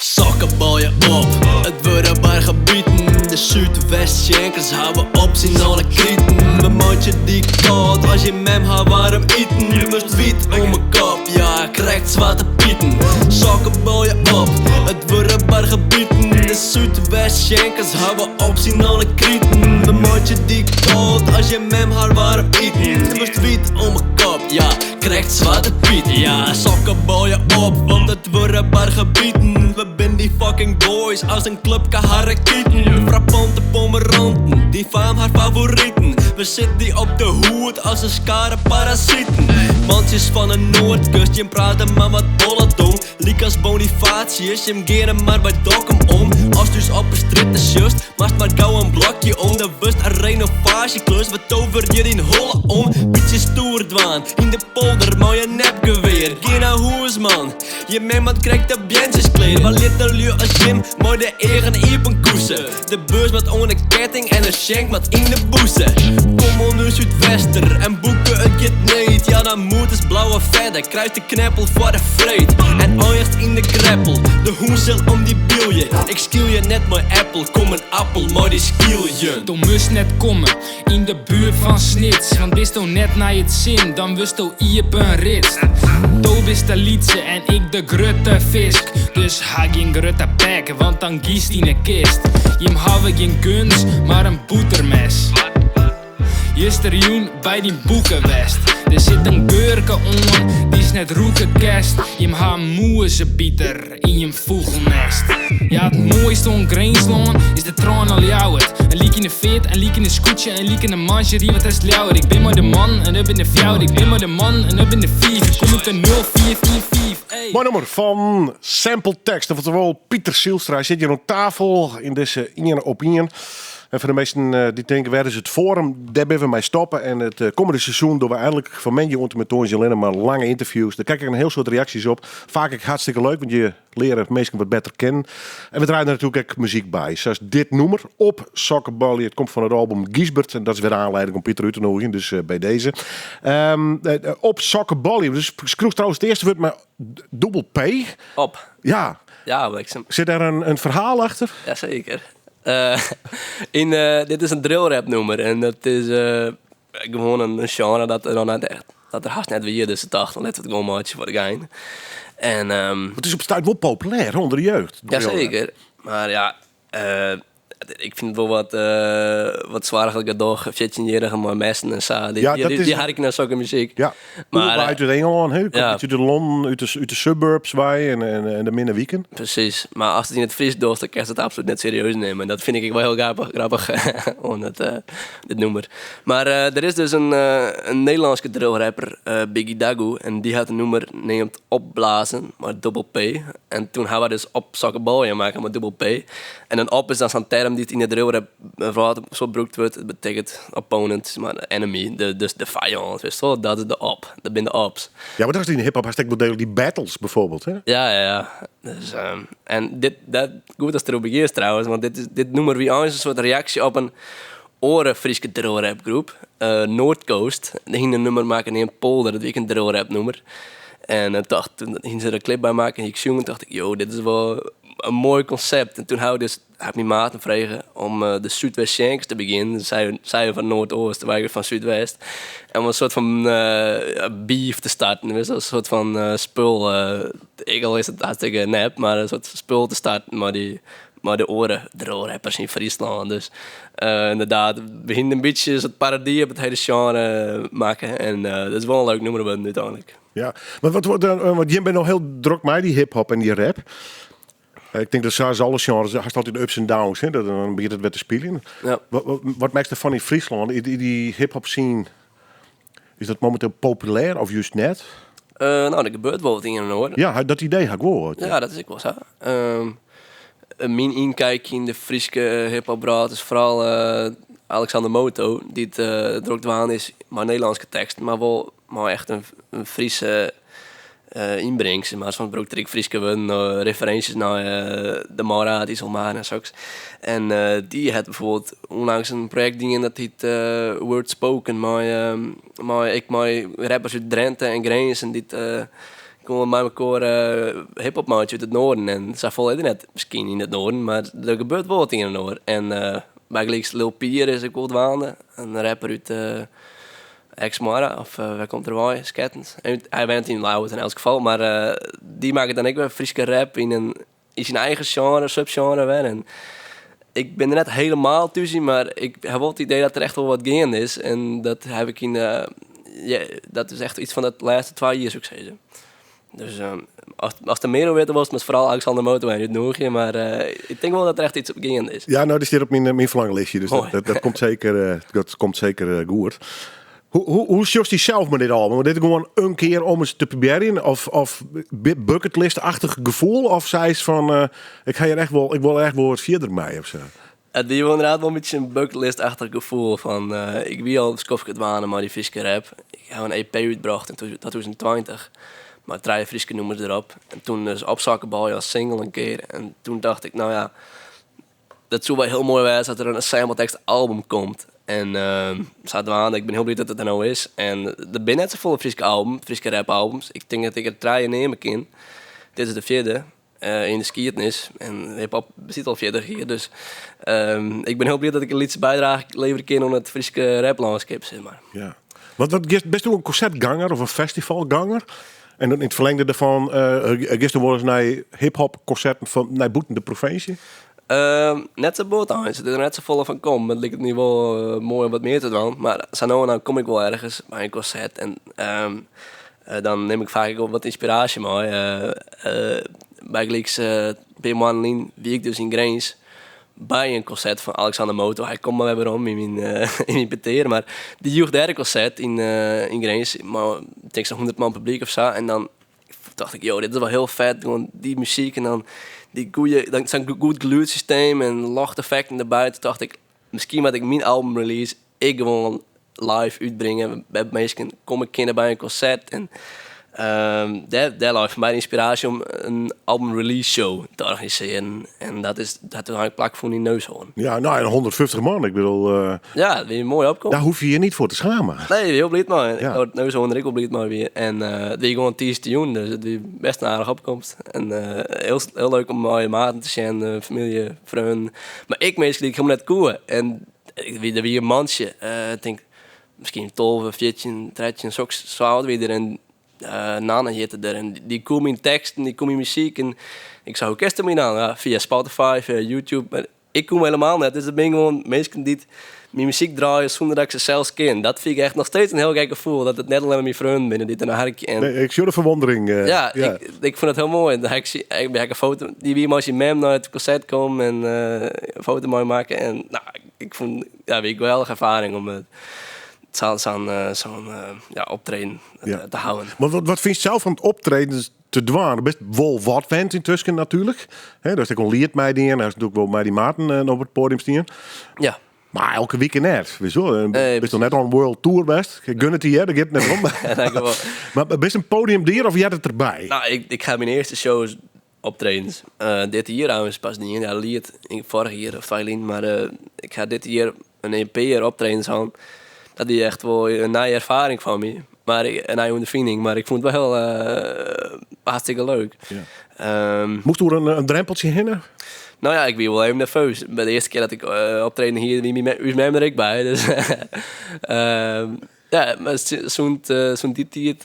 Zakkenbalje op, het worden maar gebieden. De Zuidwest Shankers houden op zien alle krieten. We maatje die koud als je mem haar warm eten. Je moest wiet om mijn kop, ja, krijgt zwarte pieten. Zakkenbalje op, het worden maar gebieden. De Zuidwest Shankers houden op zien alle krieten. We maatje die koud als je mem haar warm eten. Je moest wiet om mijn kop, ja, krijgt zwarte pieten. Ja, zakkenbalje op, want het worden maar gebieden. We ben die fucking boys als een club kaharakieten. Frappante pomeranten, die faam haar favorieten. We zitten die op de hoed als een skare parasieten. Bandjes van de Noordkust, je praten maar wat bolledong. Liek als Bonifatius, je geren maar bij Dokkum om. Als dus op een strit is just, maakt maar gauw een blokje om. De wust een renovatieklus, we tover je in holle om. Beetje stoer dwaan, in de polder, mooie nepgeweer. Geen hoes man, je memand krijgt de bjentjes kleden. Wat little je als Jim, maar de eigen iepenkoesen. De beurs met ohne ketting en een shank met in de boezen. Kom on nu Zuidwester en boeken het get niet. Ja dan moet het blauwe verder, kruis de kneppel voor de vreed. En onjacht in de greppel, de hoensel om die bilje. Ik skiel je net mijn apple, kom een appel, maar die skiel je. Toen moest net komen, in de buurt van Snits. Want wist toen net naar het zin, dan wist toen iep een rits. Toen wist de liedje en ik de grutte visk. Dus ha geen grutte pek, want dan giest in een kist. Jim hebben geen guns, maar een boetermes. Justerjoen bij die boekenwest. Er zit een geurke on, die is net roeken kerst. Jim ha moe Pieter in je vogelnest. Ja, het mooiste on Greenslaan is de troon al jouwet. Een liek in de veet, een liek in de scootje, een liek in de mancherie, wat is ljouwer. Ik ben maar de man en up in de fjouwer. Ik ben maar de man en up in de 4. Kom ik de 0445. Hey. Mooi nummer van Sample Text. Oftewel Pieter Zielstra zit hier aan tafel in deze Ien op Ien. En voor de meesten die denken, waar is het forum? Daar ben we mee stoppen. En het komende seizoen doen we eigenlijk van Menje onder met Toons alleen maar lange interviews. Daar kijk ik een heel soort reacties op. Vaak ik hartstikke leuk, want je leren mensen wat beter kennen. En we draaien er natuurlijk ook muziek bij. Zoals dit nummer op Sokkenbalje. Het komt van het album Giesbert. En dat is weer de aanleiding om Pieter uit te nodigen. Dus bij deze. Op Sokkenbalje. Dus schroef trouwens het eerste woord maar dubbel P. Op. Ja. Ja, bliksem. Zit daar een verhaal achter? Jazeker. Dit is een drillrap nummer en dat is gewoon een genre dat er dan dat er haast net weer. Dus ik dacht, let het gewoon maatje voor de gein. En Het is op stuit wel populair onder de jeugd. jazeker. Maar ja, ik vind het wel wat zwaarder door 14-jarigen maar messen en zo. Die had ik naar zulke muziek. Ja, maar uit Engeland, hè? Ja. Uit de Londen, uit de suburbs wij en de minder weekend. Precies, maar als het in het Fries doet, dan kan je het absoluut net serieus nemen. En dat vind ik wel heel grappig dit nummer. Maar er is dus een Nederlandse drillrapper, Biggie Dagu, en die had een nummer neemt Opblazen, maar dubbel P. En toen gaan we dus op zakkenballen maken met dubbel P. En een op is dan zo'n term die het in de drillrap vooral zo gebruikt wordt. Het betekent opponent, maar enemy, dus de vijand. Weet je wel? Dat is de op, dat zijn de ops. Ja, maar dat is in de hip-hop hartstikke wel degelijk die battles bijvoorbeeld, hè? Ja. Dus, en dat goed als het erop begint trouwens, want dit nummer wie aan is een soort reactie op een Friese drillrapgroep, Noordcoast. Die ging een nummer maken in Polder, dat is een drillrap nummer. En toen gingen ze er een clip bij maken en ik zong en dacht ik, dit is wel een mooi concept. En toen heb ik mijn maat gevraagd om de Zuidwest Shankers te beginnen. Zij van Noordoost, wij van Zuidwest. En om een soort van beef te starten. Een soort van spul. Al is het hartstikke nep, maar een soort spul te starten. Maar de drillrappers in Friesland. Dus inderdaad, het begint een beetje een soort parodie op het hele genre maken. En dat is wel een leuk nummer uiteindelijk. Ja, maar want je bent nog heel druk met die hip-hop en die rap. Ik denk dat zoals alle genres, hij staat in de ups en downs, hè? Dan begint het weer te spelen. Ja. Wat maakt er van in Friesland? Die hip-hop scene, is dat momenteel populair of juist net? Er gebeurt wel wat dingen hoor. Ja, dat idee had ik wel. Ja, dat is ook wel zo. Mijn inkijk in de Friese hip-hop is vooral Alexander Moto, die het druk aan is, maar Nederlandse tekst, maar wel maar echt een Friese inbrengst. Maar soms broek ik Friese referenties naar de Mara, die Solmaan en zo. En die had bijvoorbeeld onlangs een projectding dat heet Word Spoken, maar rappers uit Drenthe en Grains en dit komen met elkaar hip-hop maatje uit het noorden. En ze volgen net misschien in het noorden, maar er gebeurt wel wat in het noorden. En bij gelijks Lil Pier is ik wel waande, een rapper uit Ex-Mara, of waar komt er bij? Skettens. Hij bent in Lauwert in elk geval, maar die maken dan ook weer Friese rap in zijn eigen genre, subgenre weer. En ik ben er net helemaal tussen, maar ik heb wel het idee dat er echt wel wat gaande is. En dat heb ik dat is echt iets van de laatste 2 jaar succes. Dus als er meer over weten was, was vooral Alexander Moto en het Noortje. Maar ik denk wel dat er echt iets op gaande is. Ja, dat is hier op mijn verlanglijstje, dus dat komt zeker goed. Hoe zocht hij zelf met dit album? Dit gewoon een keer om eens te proberen? Of bucketlist-achtig gevoel? Of zei ze van, ik wil echt wel wat verder mee of zo? Die wil inderdaad wel een beetje een bucketlist-achtig gevoel van... ik wie al skofke dwanen, maar die Friese rap. Ik heb een EP uitgebracht in 2020. Maar 3 Friese nummers erop. En toen dus op zakkenbal als single een keer. En toen dacht ik, nou ja... Dat zou wel heel mooi zijn dat er een samentekst album komt. En zaten we aan, ik ben heel blij dat het er nou is. En er zijn net zo volle Friese rap albums. Ik denk dat ik er 3 nemen kan. Dit is de 4e in de skiertnis. En hip-hop zit al 40 hier. Dus ik ben heel blij dat ik een iets bijdrage leveren kan aan het Friese raplandschap, zeg maar. Ja. Best u een concertganger of een festivalganger? En in het verlengde daarvan, gisteren worden naar hip-hop concerten naar boeten de provincie? Net zo boot aan. Er net zo volle van kom. Het lijkt het nu wel mooi om wat meer te doen. Maar nou kom ik wel ergens bij een concert. En dan neem ik vaak ook wat inspiratie mee. Bij gelijks bij Manlin, wie ik dus in Grains. Bij een concert van Alexander Moto. Hij komt maar weer om in mijn peteer. Maar die jeugd concert in Grains. Maar ik denk zo'n 100 man publiek of zo. En dan dacht ik, dit is wel heel vet. Gewoon die muziek en dan... Dan zijn goed geluidssysteem en lachteffecten erbij. Toen dacht ik, misschien wat ik mijn album release, ik gewoon live uitbrengen. Bij mensen kom ik kinderen bij een concert. En dat lag voor mij de inspiratie om een album release show te organiseren. En dat had ik plak voor die neushoorn. Ja, nou en 150 man, ik bedoel... Ja, dat weer mooi opkomen. Daar hoef je je niet voor te schamen. Nee, heel blij maar. Ja. Neushoorn en ik wel blij maar weer. En die gewoon 10 te doen, dus het is best een aardige opkomst. En heel leuk om mooie maten te zien, familie, vrienden. Maar ik meestal die ik helemaal net koe. En wie een mansje, denk misschien 12, 14, 13, zo oud weer. En Nana heette er. En die komen in teksten, die komen in muziek. En ik zou ook eerst mee aan, ja, via Spotify, via YouTube. Maar ik kom helemaal net. Dus er ben gewoon mensen die mijn muziek draaien zonder dat ik ze zelfs ken. Dat vind ik echt nog steeds een heel gek gevoel. Dat het net alleen mijn vrienden binnen dit en een harkje. En Nee, ik zie de verwondering. ik vond het heel mooi. Ik heb een foto die wie als je mem naar het concert komt en een foto mooi maken. En nou, ik vond weer een geweldige ervaring om zo'n optreden te houden. Maar wat vind je zelf van het optreden te dwaan? Best wel wat vent intussen natuurlijk. He, dus ik kon Liert mij die en daar is natuurlijk wel bij die Maarten op het podium staan. Ja. Maar elke weekend net. Weet je wel. Best toch net al een world tour best. Ik gun het hier, dat gaat net om. Maar best een podiumdier of jij het erbij? Nou, ik ga mijn eerste shows optredens. Dit jaar trouwens pas niet. Ja, Liert vorig jaar of Failin. Maar ik ga dit jaar een EP optredens aan. Dat is echt wel een nieuwe ervaring van me. Maar een nieuwe ondervinding. Maar ik vond het wel heel hartstikke leuk. Ja. Moest er een drempeltje heen? Nou ja, ik ben wel even nerveus. Bij de eerste keer dat ik optreden hier, wie mij er ik bij. Dus, ja, maar zo'n dit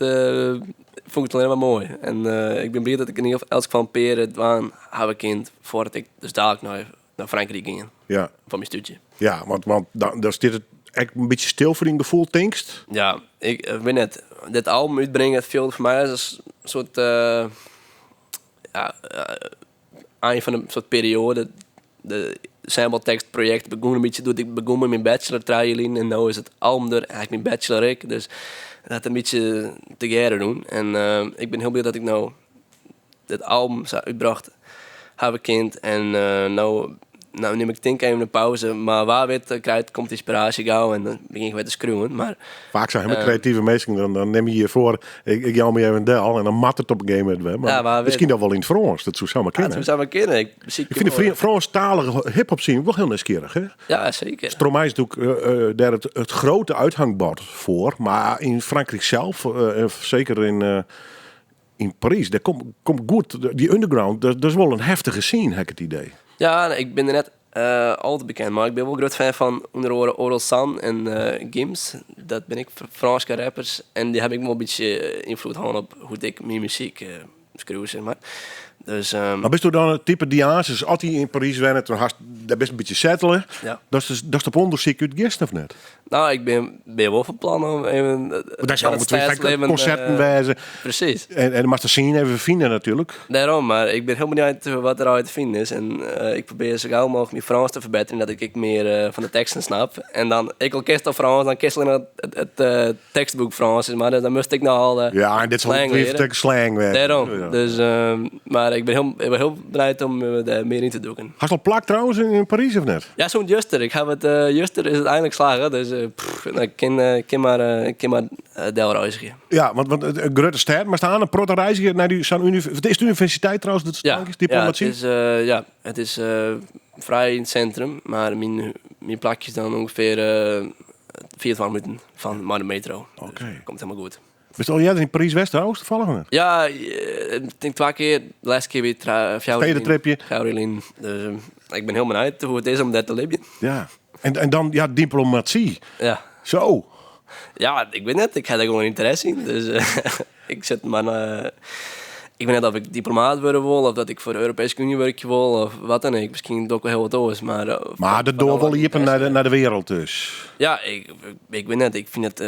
vond ik het alleen maar mooi. En ik ben blij dat ik in ieder geval elk van peren dwaan hebben kind voordat ik dus dadelijk naar Frankrijk ging. Ja. Van mijn studie. Ja, want daar zit het echt een beetje stil voor in gevoel, denkst? Ja, ik weet net. Dit album uitbrengen, het viel voor mij als een soort aan van een soort periode. De sampletekstproject begon een beetje ik begon met mijn bachelor trialing en nu is het album er, eigenlijk mijn bachelor ik. Dus dat een beetje together doen. En ik ben heel blij dat ik nou dit album uitbracht heb kind en nou neem ik denk even een pauze, maar waar komt inspiratie gauw en dan begin ik weer te screwen. Maar vaak zijn helemaal creatieve mensen, dan neem je je voor, ik jou me even een del en dan mat het op een game met me. Maar misschien dat wel in het Frans, dat zou samen kennen. Ja, dat zou maar kennen. Ik vind de Franstalige hip-hop scene wel heel nieuwsgierig, hè? Ja, zeker. Stromae is natuurlijk daar het grote uithangbord voor, maar in Frankrijk zelf, zeker in Parijs, daar komt goed, die underground, dat is wel een heftige scene, heb ik het idee. Ja, ik ben er net altijd bekend, maar ik ben wel groot fan van onder andere Oral San en Gims. Dat ben ik Franse rappers en die heb ik wel een beetje invloed gehad op hoe ik mijn muziek schreeuw, zeg maar. Dus, maar bist u dan het type Diazes, als hij in Parijs went, dan had daar best een beetje settelen. Ja. Dat is op onderzoek uit gist of net? Nou, ik ben wel van plan om even... Dat zijn over twee concerten wijzen. Precies. En maar te zien even vinden natuurlijk. Daarom, maar ik ben heel benieuwd wat er uit te vinden is. En ik probeer zo gauw mogelijk mijn Frans te verbeteren, dat ik meer van de teksten snap. En dan, ik al kerst op Frans, dan kerst alleen het tekstboek Frans is, maar dan moest ik nou al ja, en dit is al slang weer. Daarom, ja. Dus, maar ik ben heel benieuwd om daar meer in te doen. Had je al plak trouwens in Parijs of net? Ja, zo'n Juster. Ik heb het, Juster is uiteindelijk slagen, dus ik kan maar delreizigen. Ja, want een grote stad, maar staan een proto reiziger naar is de universiteit trouwens, dat ja, diplomatie? Het is vrij in het centrum, maar mijn plakje is dan ongeveer 24 minuten van de metro. Oké. Dus komt helemaal goed. Bist al jij in Parijs-West trouwens, toevallig? Ja, ik denk 2 keer. De laatste keer weer Stedentripje. Gaurelin. Dus ik ben heel benieuwd hoe het is om daar te leven. Ja. En dan, ja, diplomatie. Ja. Zo. Ja, ik weet net. Ik heb er gewoon interesse in. Dus ik zit maar... ik weet net of ik diplomaat worden wil, of dat ik voor de Europese Unie werken wil, of wat dan ook. Misschien ook wel heel wat anders. Maar dat door wel liepen naar de wereld dus. Ja, ik weet net. Ik vind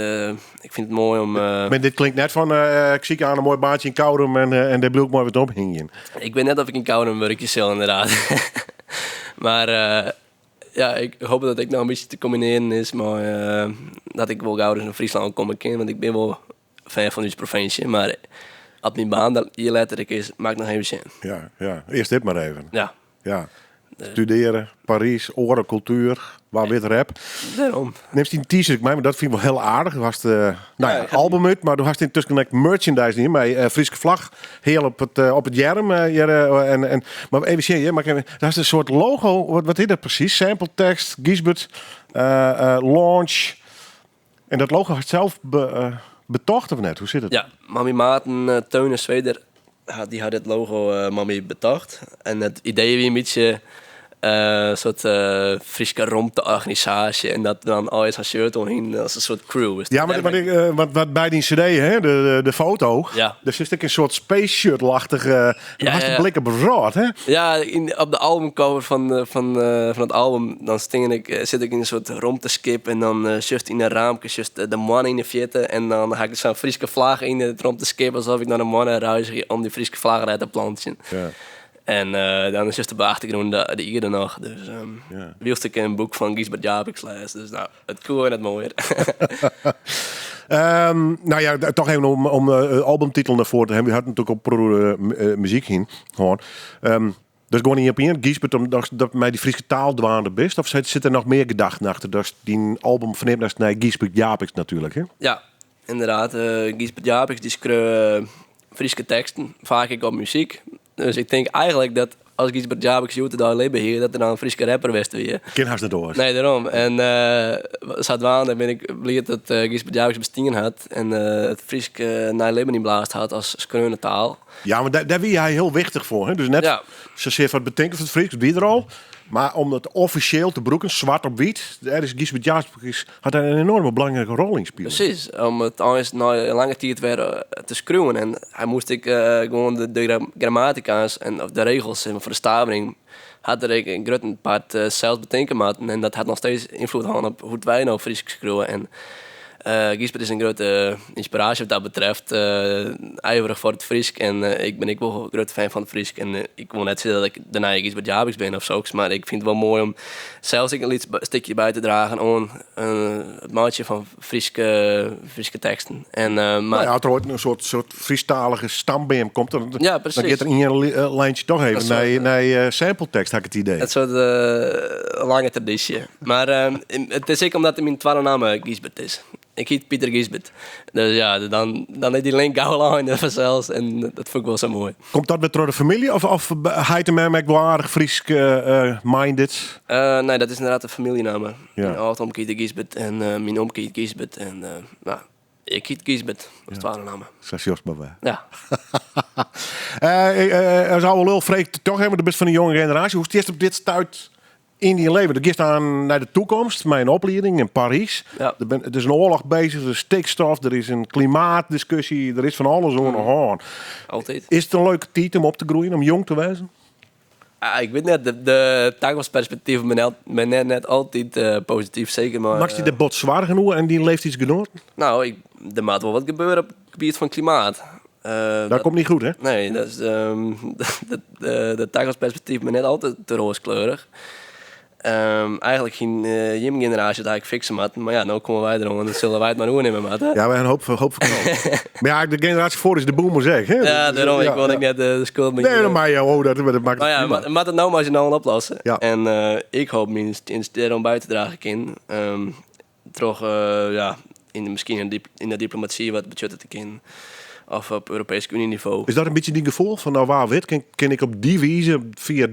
het mooi om... Maar dit klinkt net van, ik zie aan een mooi baantje in Koudem en daar wil ik mooi wat ophingen. Ik weet net of ik in Koudem werkjes zal, inderdaad. Maar ja, ik hoop dat ik nou een beetje te combineren is, maar dat ik wel gauw naar Friesland komen kan, want ik ben wel fan van deze provincie, maar op mijn baan dat hier letterlijk is, maakt nog even zin. Ja. Eerst dit maar even. Ja. Studeren, Parijs, oren, cultuur, waar wit rap. Daarom. Neemt die een t-shirt, maar dat vind ik wel heel aardig. Du hast album uit, maar du hast intussen merchandise niet, met Friese vlag, heel op het jerm. Maar even zien, dat is een soort logo, wat is dat precies? Sampletekst, Gisbert, launch. En dat logo had zelf betocht of net? Hoe zit het? Ja, Mami Maarten, Teun en Zweder, die had het logo Mami betocht. En het idee wie een beetje Een soort Friese romte organisatie. En dat dan alles een shirt omheen als een soort crew. Ja, maar wat bij die cd, hè, de foto, Ja. daar zit een soort space shirt-lachtig. Dan was de blik op rood, hè? Ja, op de albumcover van het album, dan zit ik in een soort romteskip en dan just in een raampje, just de man in de vierten en dan ga ik zo'n Friese vlag in het romteskip alsof ik naar een man ruis om die Friese vlag uit te planten. Ja. En dan is just op de achtergrond de Ieren nog. Dus wilde ik een boek van Gisbert Japix lezen. Dus nou, het cool en het mooier. Nou ja, toch even om de albumtitel naar voren te hebben. We hadden natuurlijk op muziek heen. Gewoon. Dus gewoon niet op in. Gisbert, omdat mij die Friese taal dwaande best. Of zit er nog meer gedachten achter? Dat die album verneemt naar Gisbert Japix natuurlijk, hè? Ja, inderdaad. Gisbert Japix die schreef Friese teksten. Vaak ik op muziek. Dus ik denk eigenlijk dat als Gisbert Japix Joete daar leven hier, dat er dan een Friese rapper was weer. Ken haast niet door. Nee, daarom. En dan ben ik blij dat Gisbert Japix bestingen had en het Friese naar leven niet blaast had als schreeuwende taal. Ja, maar daar wie hij heel wichtig voor. Hè? Dus net zozeer van het betekent van het Fries, wie er al. Maar om dat officieel te broeken, zwart op wit, daar is Gisbert Japix had een enorme belangrijke rol in spelen. Precies, om het anders na lange tijd weer te schreeuwen. En hij moest gewoon de grammatica's en of de regels en voor de staving had er een groot part zelfs bedenken maken. En dat had nog steeds invloed gehad op hoe wij nou Fries schreeuwen. En Gisbert is een grote inspiratie wat dat betreft. Ijverig voor het Fries. En ik ben wel een grote fan van het Fries. En ik wil net zeggen dat ik daarna Gisbert Japix ben of zo. Maar ik vind het wel mooi om zelfs een stukje bij te dragen aan het maatje van Friese teksten. En, maar ja, als er ooit een soort Friestalige stambam komt, dan precies. Dan gaat er in je lijntje toch even naar sampletekst, had ik het idee. Het soort lange traditie. Maar het is zeker omdat hij mijn tweede naam Gisbert is. Ik heet Pieter Gisbert. Dus ja, dan is die link gauw lang vanzelfs. En dat vond ik wel zo mooi. Komt dat met door de familie? Of hij te mij wel aardig Fries minded? Nee, dat is inderdaad een familienaam. Ja. Mijn oud-oom heet Gisbert en mijn oom heet Gisbert. En nou, ik heet Gisbert. Dat is twaalf namen. Jos maar waar. Ja. Er zou wel lul vreemd toch hebben, de best van de jonge generatie. Hoe is het eerst op dit stuit in die leven? Er gaat aan naar de toekomst, mijn opleiding in Parijs. Ja. Er is een oorlog bezig, er is stikstof, er is een klimaatdiscussie, er is van alles om de hand. Altijd. Is het een leuke tijd om op te groeien, om jong te wezen? Ik weet net, de toekomstperspectief ben net altijd positief, zeker. Maar Maakt die de bot zwaar genoeg en die leeft iets genoeg? nou, er moet wel wat gebeuren op het gebied van klimaat. Dat komt niet goed, hè? Nee, dat is, de toekomstperspectief ben net altijd te rooskleurig. Eigenlijk geen jonge generatie dat ik fixen moet. Maar ja, nou komen wij erom en dan zullen wij het maar nemen moeten. Ja, we hebben hoop voor Maar ja, de generatie voor is de boemer zeg. Hè? Ja, daarom. Ik wil net de schuld met Nee, maar ja, dat maakt maar ja, maar het nou maar eens nou oplossen. Ja. En ik hoop minstens om bij te dragen kind. Toch, misschien in de diplomatie wat budgetten te kind. Of op Europees Unie-niveau. Is dat een beetje die gevoel van, nou waar weet, kan ik op die wijze, via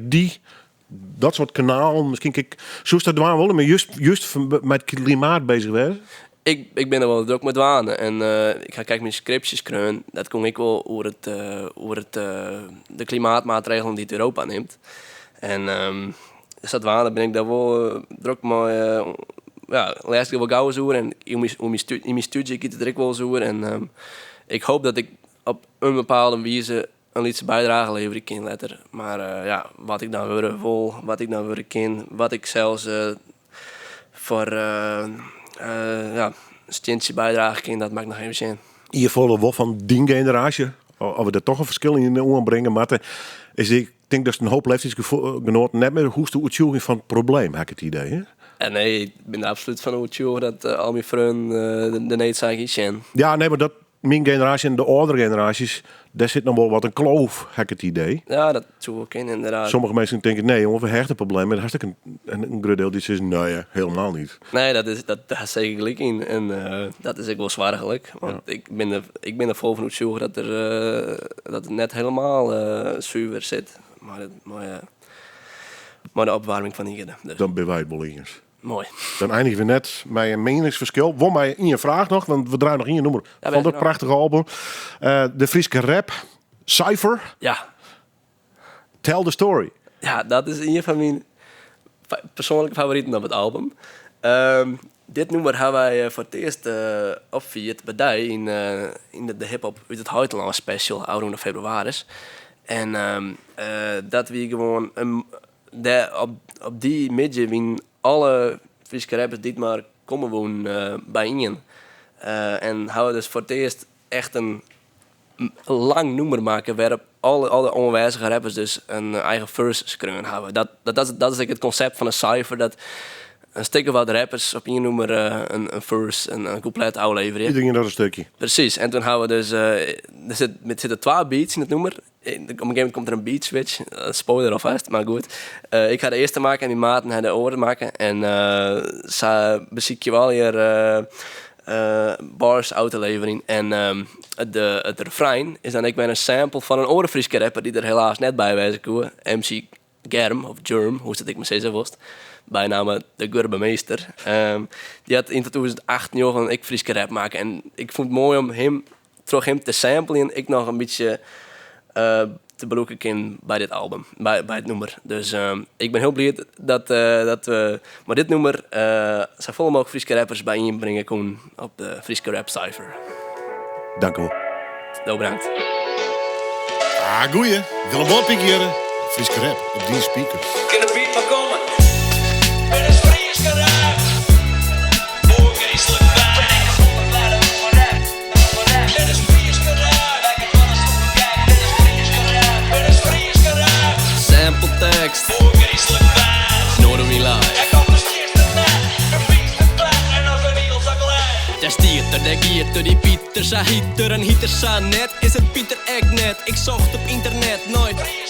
dat soort kanaal, misschien kijk, zo is dat wel, maar juist met klimaat bezig zijn? Ik ben er wel druk met waan en ik ga kijken mijn scriptjes kruinen. Dat kom ik wel over de klimaatmaatregelen die het Europa neemt. En is dat waar, dan ben ik daar wel druk mee. Lees ik wel gauw zo en in mijn studie kijk ik er ook wel zo en ik hoop dat ik op een bepaalde wijze een lietse bijdrage leveren kan letter. Maar wat ik dan weer wil, wat ik dan weer kan, wat ik zelfs voor een steentje bijdragen kan, dat maakt nog even zin. In je volle wel van die generatie, of we er toch een verschil in aanbrengen, maar is ik denk dat een hoop leeftijdsgenoten net meer hoe het uitzoeken van het probleem, heb ik het idee. Hè? En nee, ik ben er absoluut van overtuigd dat al mijn vrienden de niet zijn zijn. Ja, nee, maar dat mijn generatie en de oudere generaties, daar zit nog wel wat een kloof, heb ik het idee. Ja, dat zou ook in, inderdaad. Sommige mensen denken, nee, jongen, we hechten een probleem. Maar hartstikke een groot deel die zegt, nee, helemaal niet. Nee, dat is zeker gelijk in. En dat is ook wel zwaar gelijk. Want ik ben er vol van overtuigd dat het net helemaal zuiver zit. Maar de opwarming van die dus. Dan ben wij het wel eens. Mooi. Dan eindigen we net met een meningsverschil. Won mij in je vraag nog, want we draaien nog in je nummer van dat prachtige album. De Friese rap, Cypher. Ja. Tell the story. Ja, dat is een van mijn persoonlijke favorieten op het album. Dit nummer hebben wij voor het eerst opgevierd bij die in de hip-hop uit het Huitenland special, oude februari. En dat we gewoon op die midje wien alle Friese rappers dit maar komen wonen bijeen. En hebben we dus voor het eerst echt een lang nummer maken waarop alle onwijzige rappers dus een eigen verse kunnen hebben. Dat is het concept van een cypher, dat een stuk wat rappers op één nummer een verse, een couplet afleveren. Iedereen dat een stukje. Precies, en toen hebben we dus... er zitten 2 beats in het nummer. Op een gegeven moment komt er een beat switch. Spoiler alvast, maar goed. Ik ga de eerste maken en die maten gaan de oren maken. En ze beziek je wel hier bars uit te leveren. En het refrein is dan ik ben een sample van een orenfrieske rapper die er helaas net bij wijzen kon. MC Germ, of Germ, hoe het ik me zeggen was. Bijnaam de Gurbemeester. Die had in 2008 nog een ik Frieske rap maken. En ik vond het mooi om hem te samplen en ik nog een beetje te beloeken bij dit album, bij het nummer. Dus ik ben heel blij dat we met dit nummer zoveel mogelijk Frieske rappers bijeenbrengen kon op de Frieske Rap Cypher. Dank u wel. Nou, bedankt. Goeie. Willem Borpik hier. Frieske rap op die speaker. Kan de beat maar komen? Het is Frieske rap. Ongeestelijk fijn. Het is Frieske rap. Lekker van een stoel kijken. Het is Frieske rap. Het is Frieske rap. Sample tekst. Ongeestelijk fijn. Noorden we live. Er komt de stierste net. De fietste plat en als een wiel zo klein. Daar stiert er, de gieter, die Pieter, sa hieter en hieter sa net. Is het Pieter echt net? Ik zocht op internet nooit.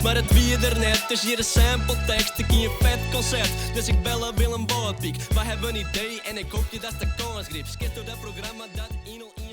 Maar het wie er net, dus hier een sample tekst, ik in je vet concert. Dus ik bellen Willem Bootpiek. Wij hebben een idee en ik hoop je dat de kans griep. Skit door dat programma dat 101.